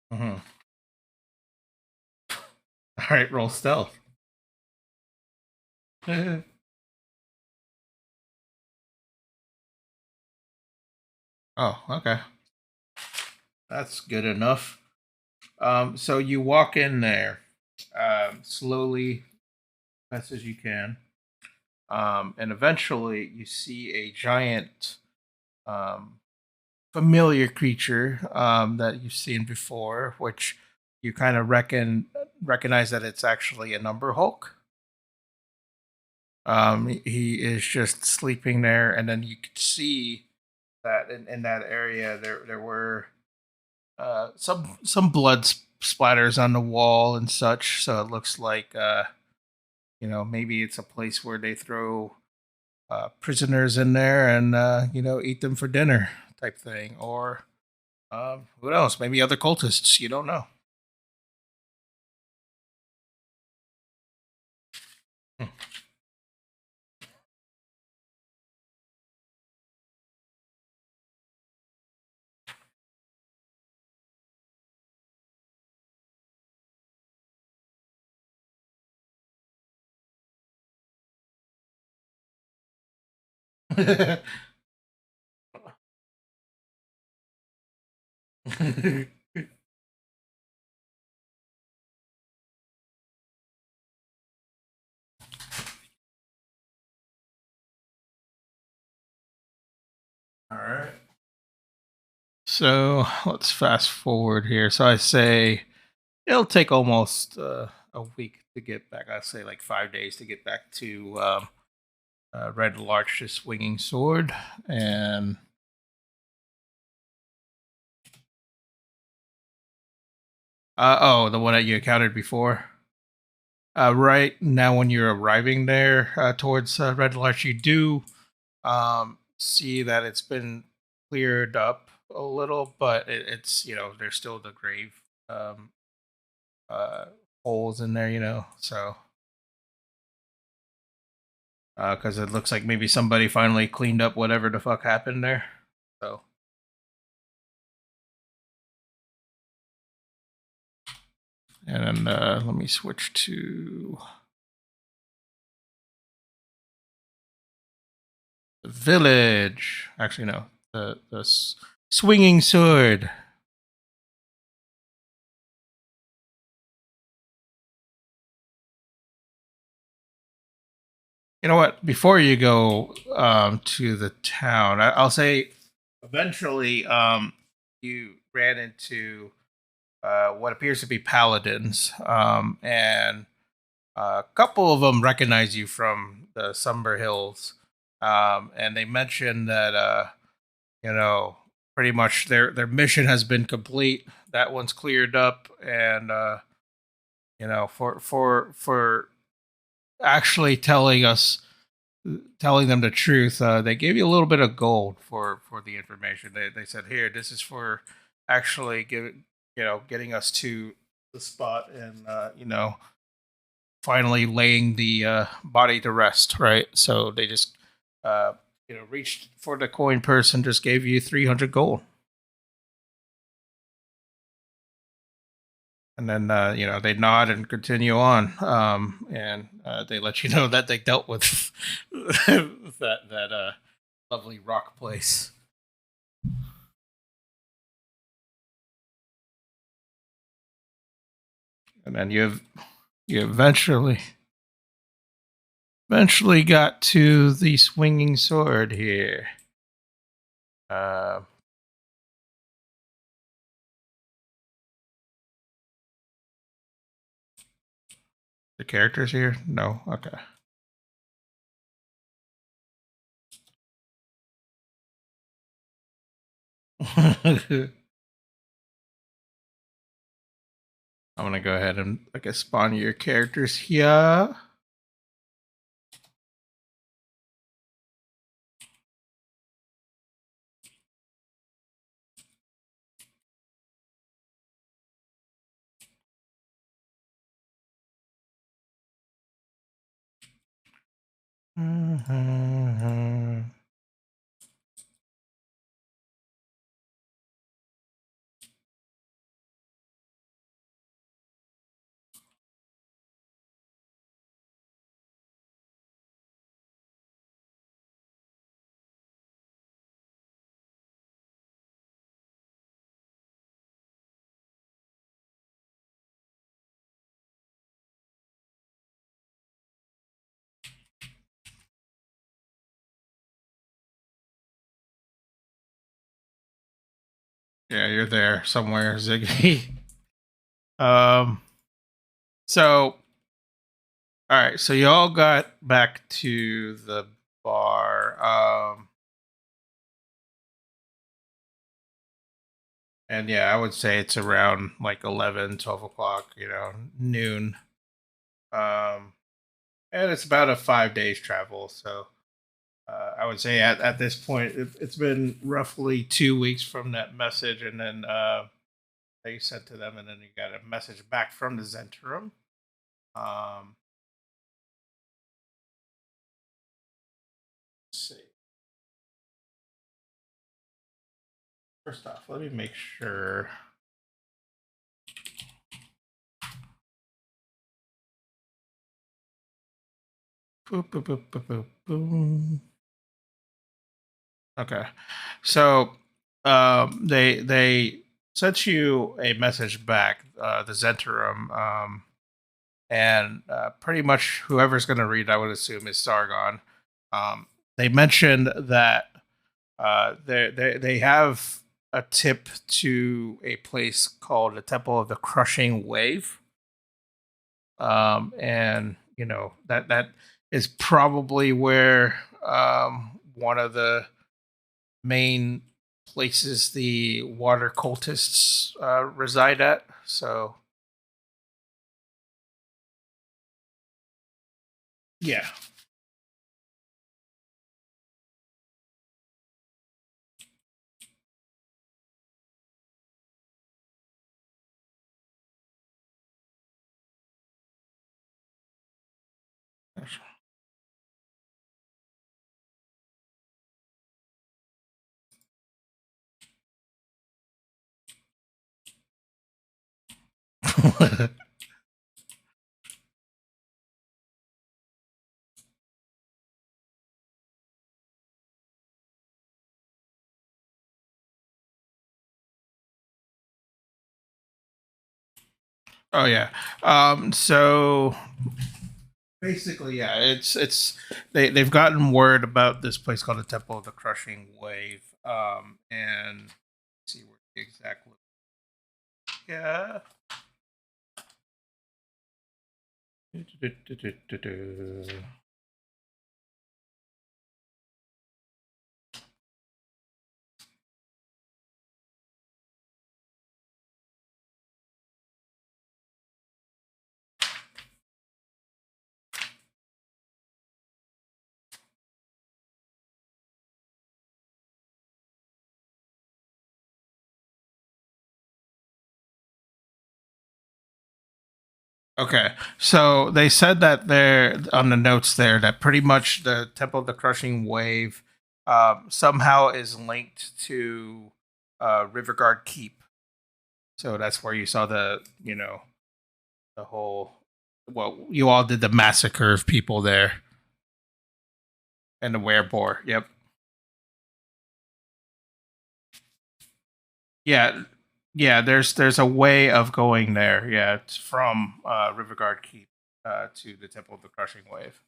A: Hmm. All right, roll stealth. Oh, okay. That's good enough. So you walk in there slowly, best as you can, and eventually you see a giant, um, familiar creature that you've seen before, which you kind of recognize that it's actually a number Hulk. He is just sleeping there, and then you could see that in that area there were some blood splatters on the wall and such. So it looks like maybe it's a place where they throw prisoners in there and eat them for dinner type thing, or who knows? Maybe other cultists. You don't know. All right. So let's fast forward here. So I say it'll take almost a week to get back. I say like 5 days to get back to Red Larch's swinging sword, and the one that you encountered before. Right now, when you're arriving there towards Red Larch, you do see that it's been cleared up a little, but it's there's still the grave um, uh, holes in there, so because it looks like maybe somebody finally cleaned up whatever the fuck happened there. So, and then let me switch to the village. Actually, no, the swinging sword. You know what? Before you go to the town, I'll say eventually you ran into what appears to be paladins, and a couple of them recognize you from the Sumber Hills, and they mention that you know pretty much their mission has been complete. That one's cleared up, and for actually telling them the truth, they gave you a little bit of gold for the information. They said, "Here, this is for actually getting us to the spot and finally laying the body to rest." Right. So they just uh, reached for the coin purse and just gave you 300 gold. And then they nod and continue on, and they let you know that they dealt with that lovely rock place. And then you eventually got to the swinging sword here. Uh, the characters here? No, okay. I'm gonna go ahead and I guess spawn your characters here. Yeah, you're there somewhere, Ziggy. um. So, all right. So y'all got back to the bar. And yeah, I would say it's around like 11, 12 o'clock, noon. Um, and it's about a 5 days travel. So I would say at this point, it's been roughly 2 weeks from that message. And then that you sent to them. And then you got a message back from the Zentrum. Um, let's see. First off, let me make sure. Boop, boop, boop, boop, boop, boom. Okay. So they sent you a message back, the Zentrum, and pretty much whoever's going to read, I would assume, is Sargon. They mentioned that they have a tip to a place called the Temple of the Crushing Wave, and that is probably where one of the main places the water cultists reside at. So yeah. Oh yeah. So basically, yeah, it's they've gotten word about this place called the Temple of the Crushing Wave. And let's see where the exact yeah. Okay, so they said that there on the notes there that pretty much the Temple of the Crushing Wave somehow is linked to Riverguard Keep. So that's where you saw the whole. Well, you all did the massacre of people there and the werebore. Yep. Yeah, yeah. There's a way of going there. Yeah, it's from Riverguard Keep to the Temple of the Crushing Wave.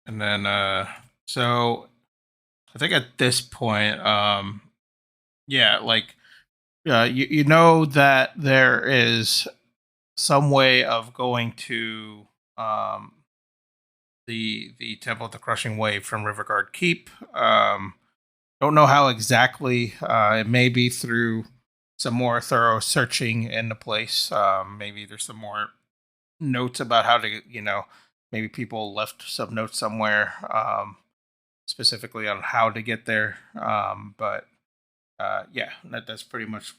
A: And then, so I think at this point, yeah, like, you know that there is some way of going to um, the Temple of the Crushing Wave from Riverguard Keep. Don't know how exactly. It may be through some more thorough searching in the place. Maybe there's some more notes about how to, maybe people left some notes somewhere specifically on how to get there. But yeah, that's pretty much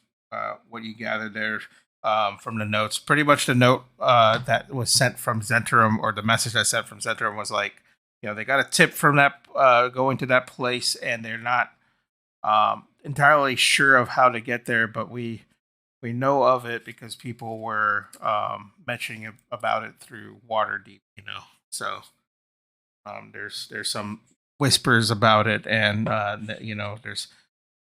A: what you gathered there from the notes. Pretty much the note that was sent from Zentrum, or the message I sent from Zentrum, was like, they got a tip from that going to that place, and they're not entirely sure of how to get there, but we know of it because people were mentioning about it through Waterdeep, So there's some whispers about it, and there's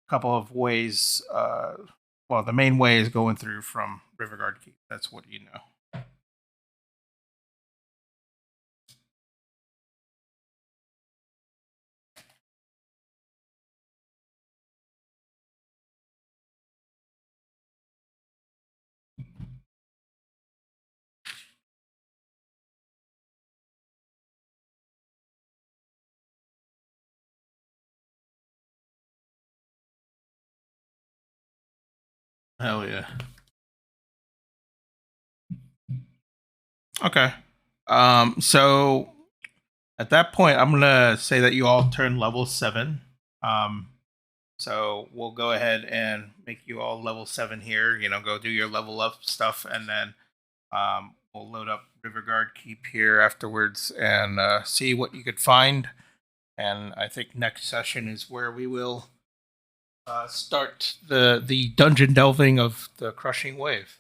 A: a couple of ways. Well, the main way is going through from Riverguard Keep. That's what you know. Hell yeah. Okay. So at that point, I'm gonna say that you all turn level 7. Um, so we'll go ahead and make you all level 7 here. Go do your level up stuff, and then we'll load up Riverguard Keep here afterwards and see what you could find. And I think next session is where we will start the dungeon delving of the Crushing Wave.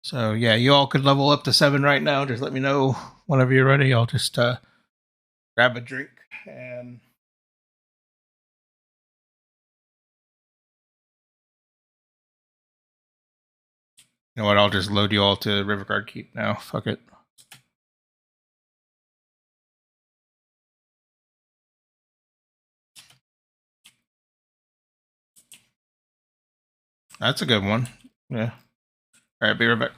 A: So yeah, you all could level up to 7 right now. Just let me know whenever you're ready. I'll just grab a drink and. You know what? I'll just load you all to Riverguard Keep now. Fuck it. That's a good one. Yeah. All right, be right back.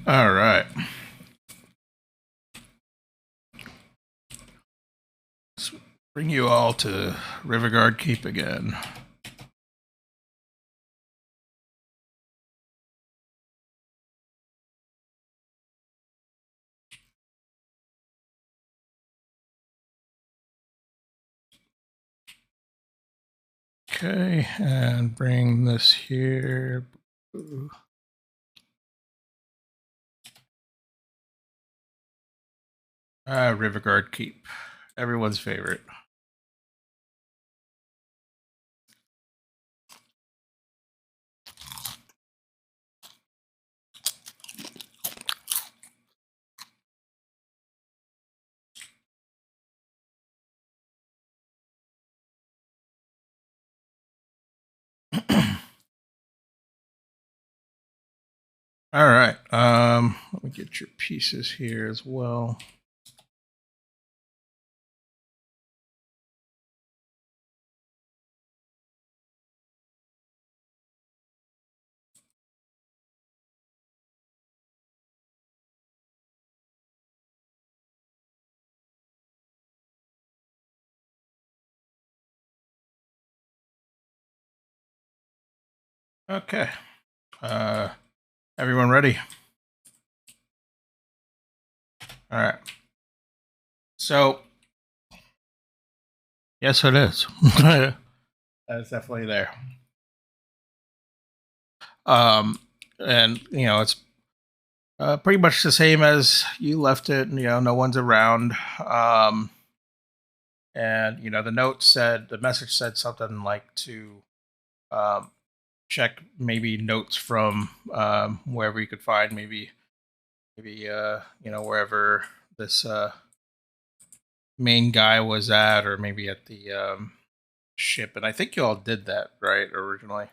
A: All right. Let's bring you all to Riverguard Keep again. Okay, and bring this here. Riverguard Keep. Everyone's favorite. All right. Let me get your pieces here as well. Okay. Everyone ready? All right. So, yes, it is. That's definitely there. And it's pretty much the same as you left it. No one's around. And the message said something like to um, check maybe notes from wherever you could find, maybe wherever this main guy was at, or maybe at the ship. And I think you all did that right originally.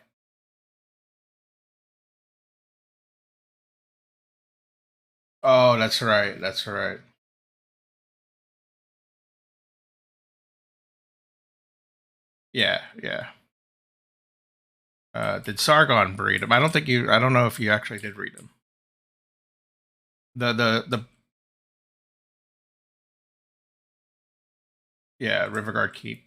A: Oh, that's right. That's right. Yeah, yeah. Did Sargon read him? I don't think you. I don't know if you actually did read him. The Yeah, Riverguard Keep.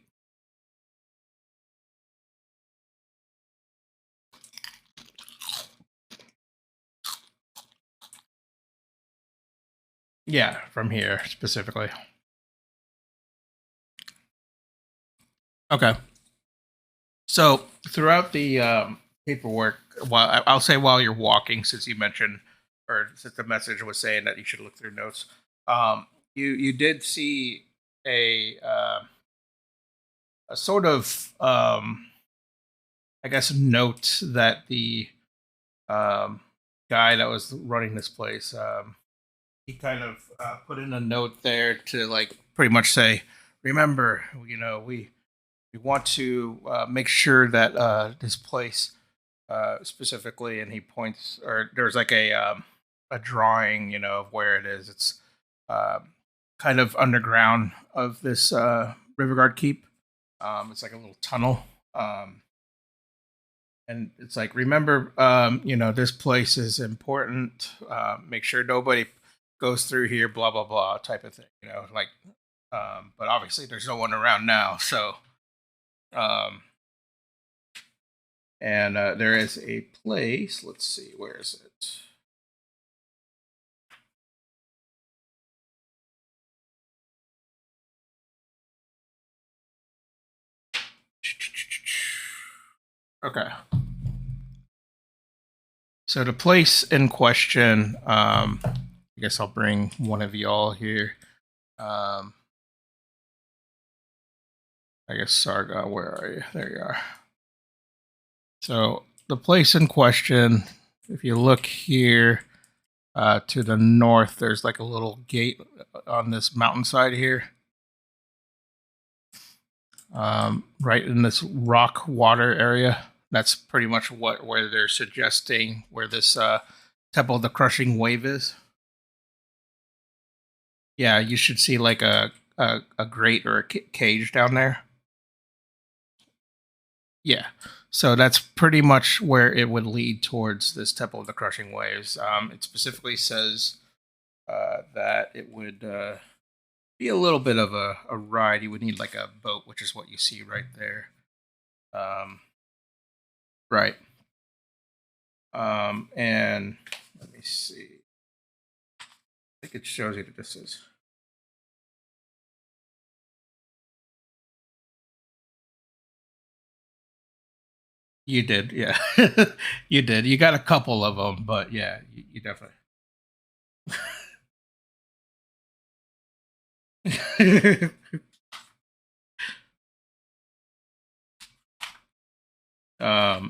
A: Yeah, from here specifically. Okay. So throughout the paperwork, I'll say while you're walking, since you mentioned, or since the message was saying that you should look through notes, you did see a sort of I guess note that the um, guy that was running this place he kind of put in a note there to like pretty much say, remember, we want to make sure that this place specifically, and he points, or there's like a drawing, of where it is. It's uh, kind of underground of this Riverguard Keep. It's like a little tunnel. And it's like, remember, this place is important. Make sure nobody goes through here, blah blah blah, type of thing. Like, but obviously there's no one around now, so um, and there is a place. Let's see, where is it? Okay. So the place in question, I guess I'll bring one of y'all here. Um, I guess Sarga, where are you? There you are. So the place in question, if you look here to the north, there's like a little gate on this mountainside here. Right in this rock water area. That's pretty much where they're suggesting where this Temple of the Crushing Wave is. Yeah, you should see like a grate or a cage down there. Yeah. So that's pretty much where it would lead towards this Temple of the Crushing Waves. It specifically says that it would be a little bit of a ride. You would need like a boat, which is what you see right there. Um, right. And let me see. I think it shows you that this is. You did, yeah. You did. You got a couple of them, but yeah, you definitely.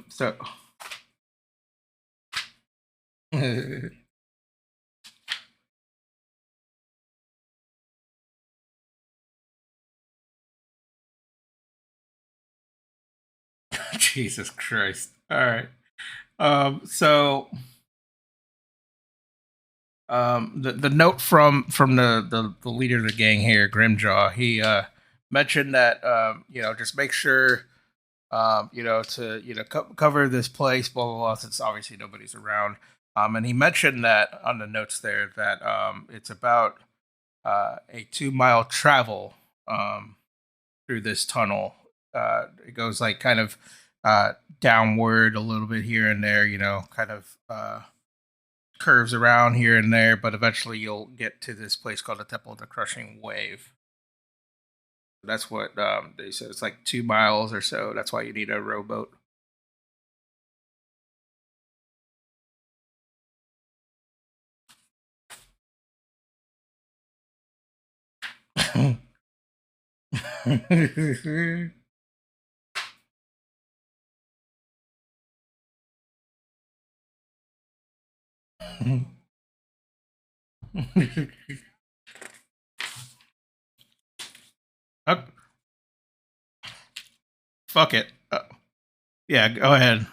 A: So Jesus Christ. All right. So the note from the leader of the gang here, Grimjaw, he mentioned that just make sure to cover this place, blah blah blah, since obviously nobody's around. And he mentioned that on the notes there that it's about a 2 mile travel through this tunnel. It goes like kind of downward a little bit here and there, kind of curves around here and there, but eventually you'll get to this place called the Temple of the Crushing Wave. That's what they said. It's like 2 miles or so. That's why you need a rowboat. Oh, fuck it. Yeah, go ahead.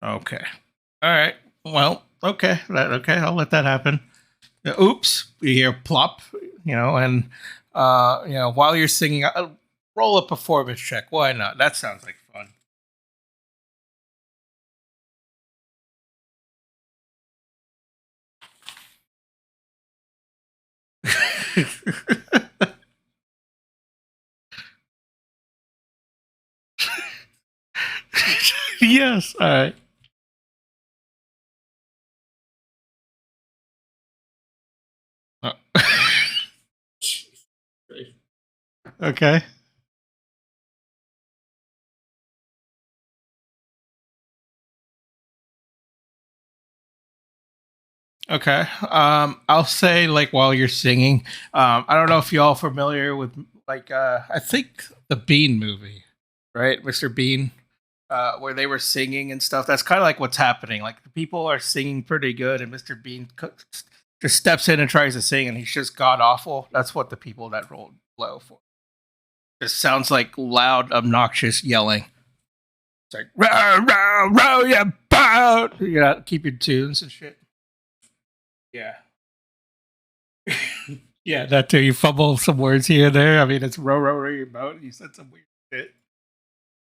A: Okay. All right. Well, okay. Okay, I'll let that happen. Oops, you hear plop, and while you're singing, roll a performance check. Why not? That sounds like fun. Yes. All right. Uh, okay. Okay. I'll say like while you're singing, I don't know if y'all familiar with like I think the Bean movie, right, Mr. Bean, where they were singing and stuff. That's kind of like what's happening. Like the people are singing pretty good, and Mr. Bean just steps in and tries to sing, and he's just god awful. That's what the people that rolled low for. Just sounds like loud, obnoxious yelling. It's like row, row, row, you boat. You gotta keep your tunes and shit. Yeah. Yeah, that too. You fumble some words here and there. I mean, it's row, row, row your boat. You said some weird shit.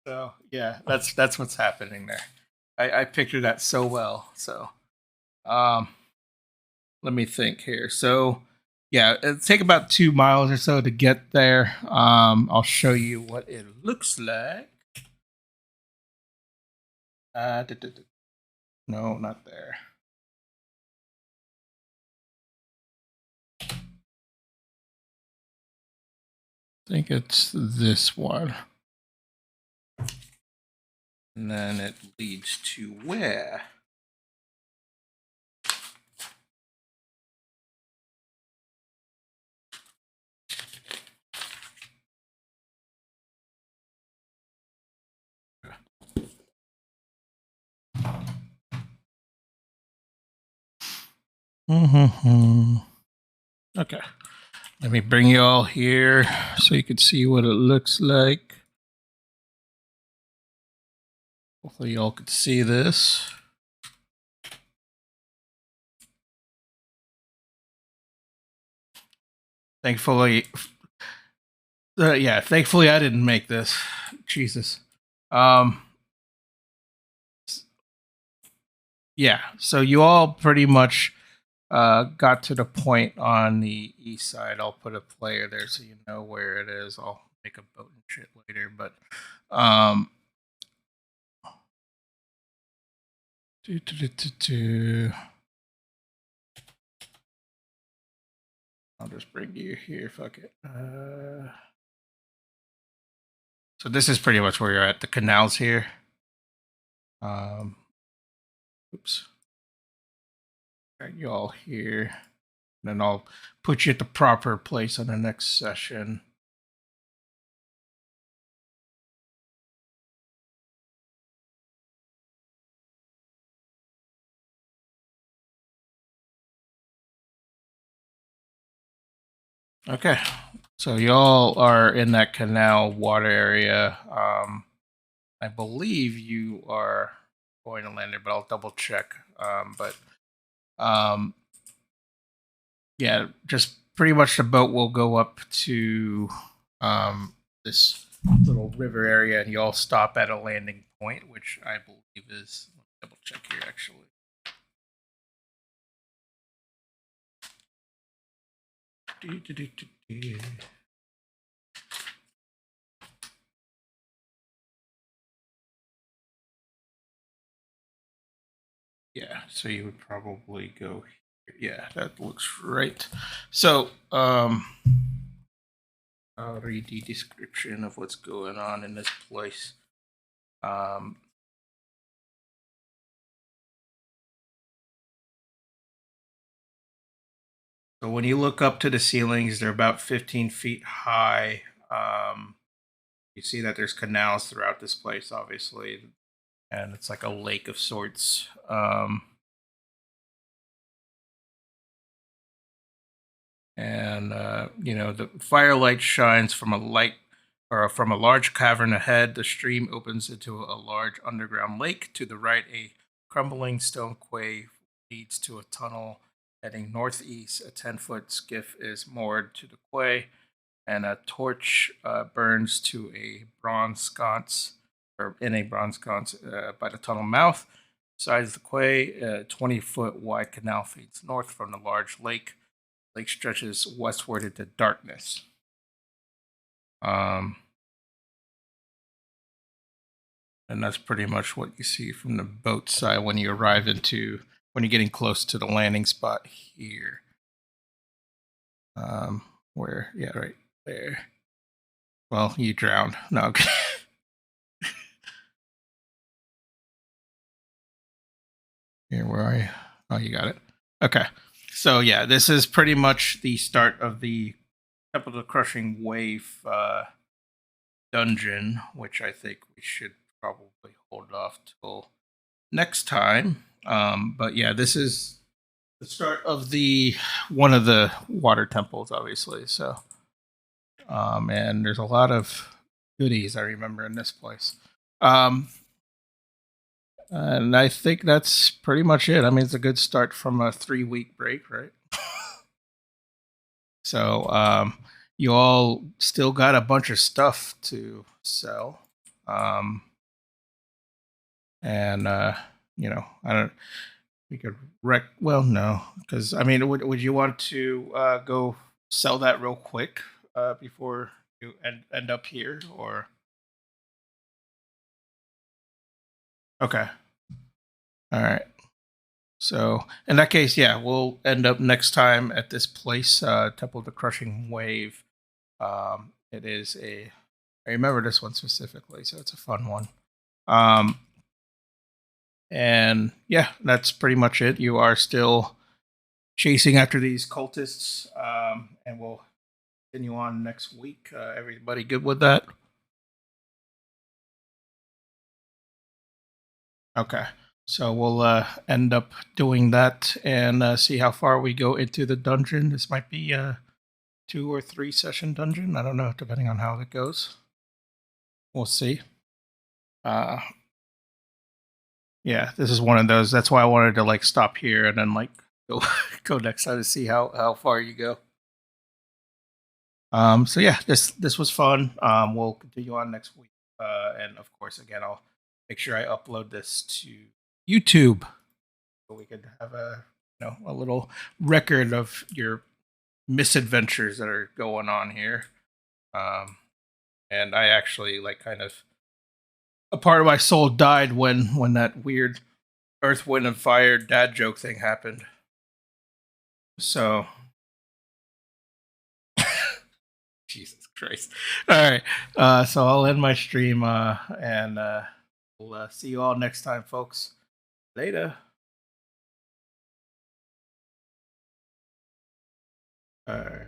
A: So yeah, that's what's happening there. I picture that so well. So um, let me think here. So yeah, it'll take about 2 miles or so to get there. I'll show you what it looks like. No, not there. I think it's this one. And then it leads to where? Mm-hmm. Okay. Let me bring you all here so you can see what it looks like. Hopefully, y'all could see this. Thankfully, Yeah, thankfully I didn't make this. Jesus. Um, yeah, so you all pretty much got to the point on the east side. I'll put a player there so you know where it is. I'll make a boat and shit later, but um, do, do, do, do, do. I'll just bring you here. Fuck it. So this is pretty much where you're at. The canals here. Um, oops. Got you all here. And then I'll put you at the proper place on the next session. Okay. So y'all are in that canal water area. I believe you are going to land there, but I'll double check. Um, yeah, just pretty much the boat will go up to this little river area, and you all stop at a landing point, which I believe is. Let me double check here, actually. Yeah, so you would probably go here. Yeah, that looks right. So, I'll read the description of what's going on in this place. Um, so when you look up to the ceilings, they're about 15 feet high. You see that there's canals throughout this place, obviously, and it's like a lake of sorts. And the firelight shines from a light or from a large cavern ahead. The stream opens into a large underground lake. To the right, a crumbling stone quay leads to a tunnel heading northeast. A 10-foot skiff is moored to the quay, and a torch burns to a bronze sconce, or in a bronze sconce by the tunnel mouth. Besides the quay, a 20-foot wide canal feeds north from the large lake. Lake stretches westward into darkness. Um, and that's pretty much what you see from the boat side when you arrive when you're getting close to the landing spot here. Right there. Well, you drowned. No, okay. Here, where are you? Oh, you got it. Okay. So yeah, this is pretty much the start of the Temple of the Crushing Wave dungeon, which I think we should probably hold off till next time. But yeah, this is the start of the one of the water temples, obviously. So, and there's a lot of goodies I remember in this place. Um, and I think that's pretty much it. I mean, it's a good start from a 3-week break, right? So, you all still got a bunch of stuff to sell. And I don't. We could wreck. Well, no, because I mean, would you want to go sell that real quick before you end up here, or okay, all right. So in that case, yeah, we'll end up next time at this place, Temple of the Crushing Wave. It is I remember this one specifically, so it's a fun one. Um, and yeah, that's pretty much it. You are still chasing after these cultists, and we'll continue on next week. Everybody good with that? Okay. So we'll end up doing that and see how far we go into the dungeon. This might be a 2 or 3 session dungeon. I don't know, depending on how it goes. We'll see. Uh, yeah, this is one of those. That's why I wanted to like stop here and then like go go next time to see how far you go. So yeah, this was fun. We'll continue on next week, and of course, again, I'll make sure I upload this to YouTube so we could have a a little record of your misadventures that are going on here. Um, and I actually like kind of a part of my soul died when that weird Earth, Wind, and Fire dad joke thing happened. So Jesus Christ! All right, so I'll end my stream, and we'll see you all next time, folks. Later. All right.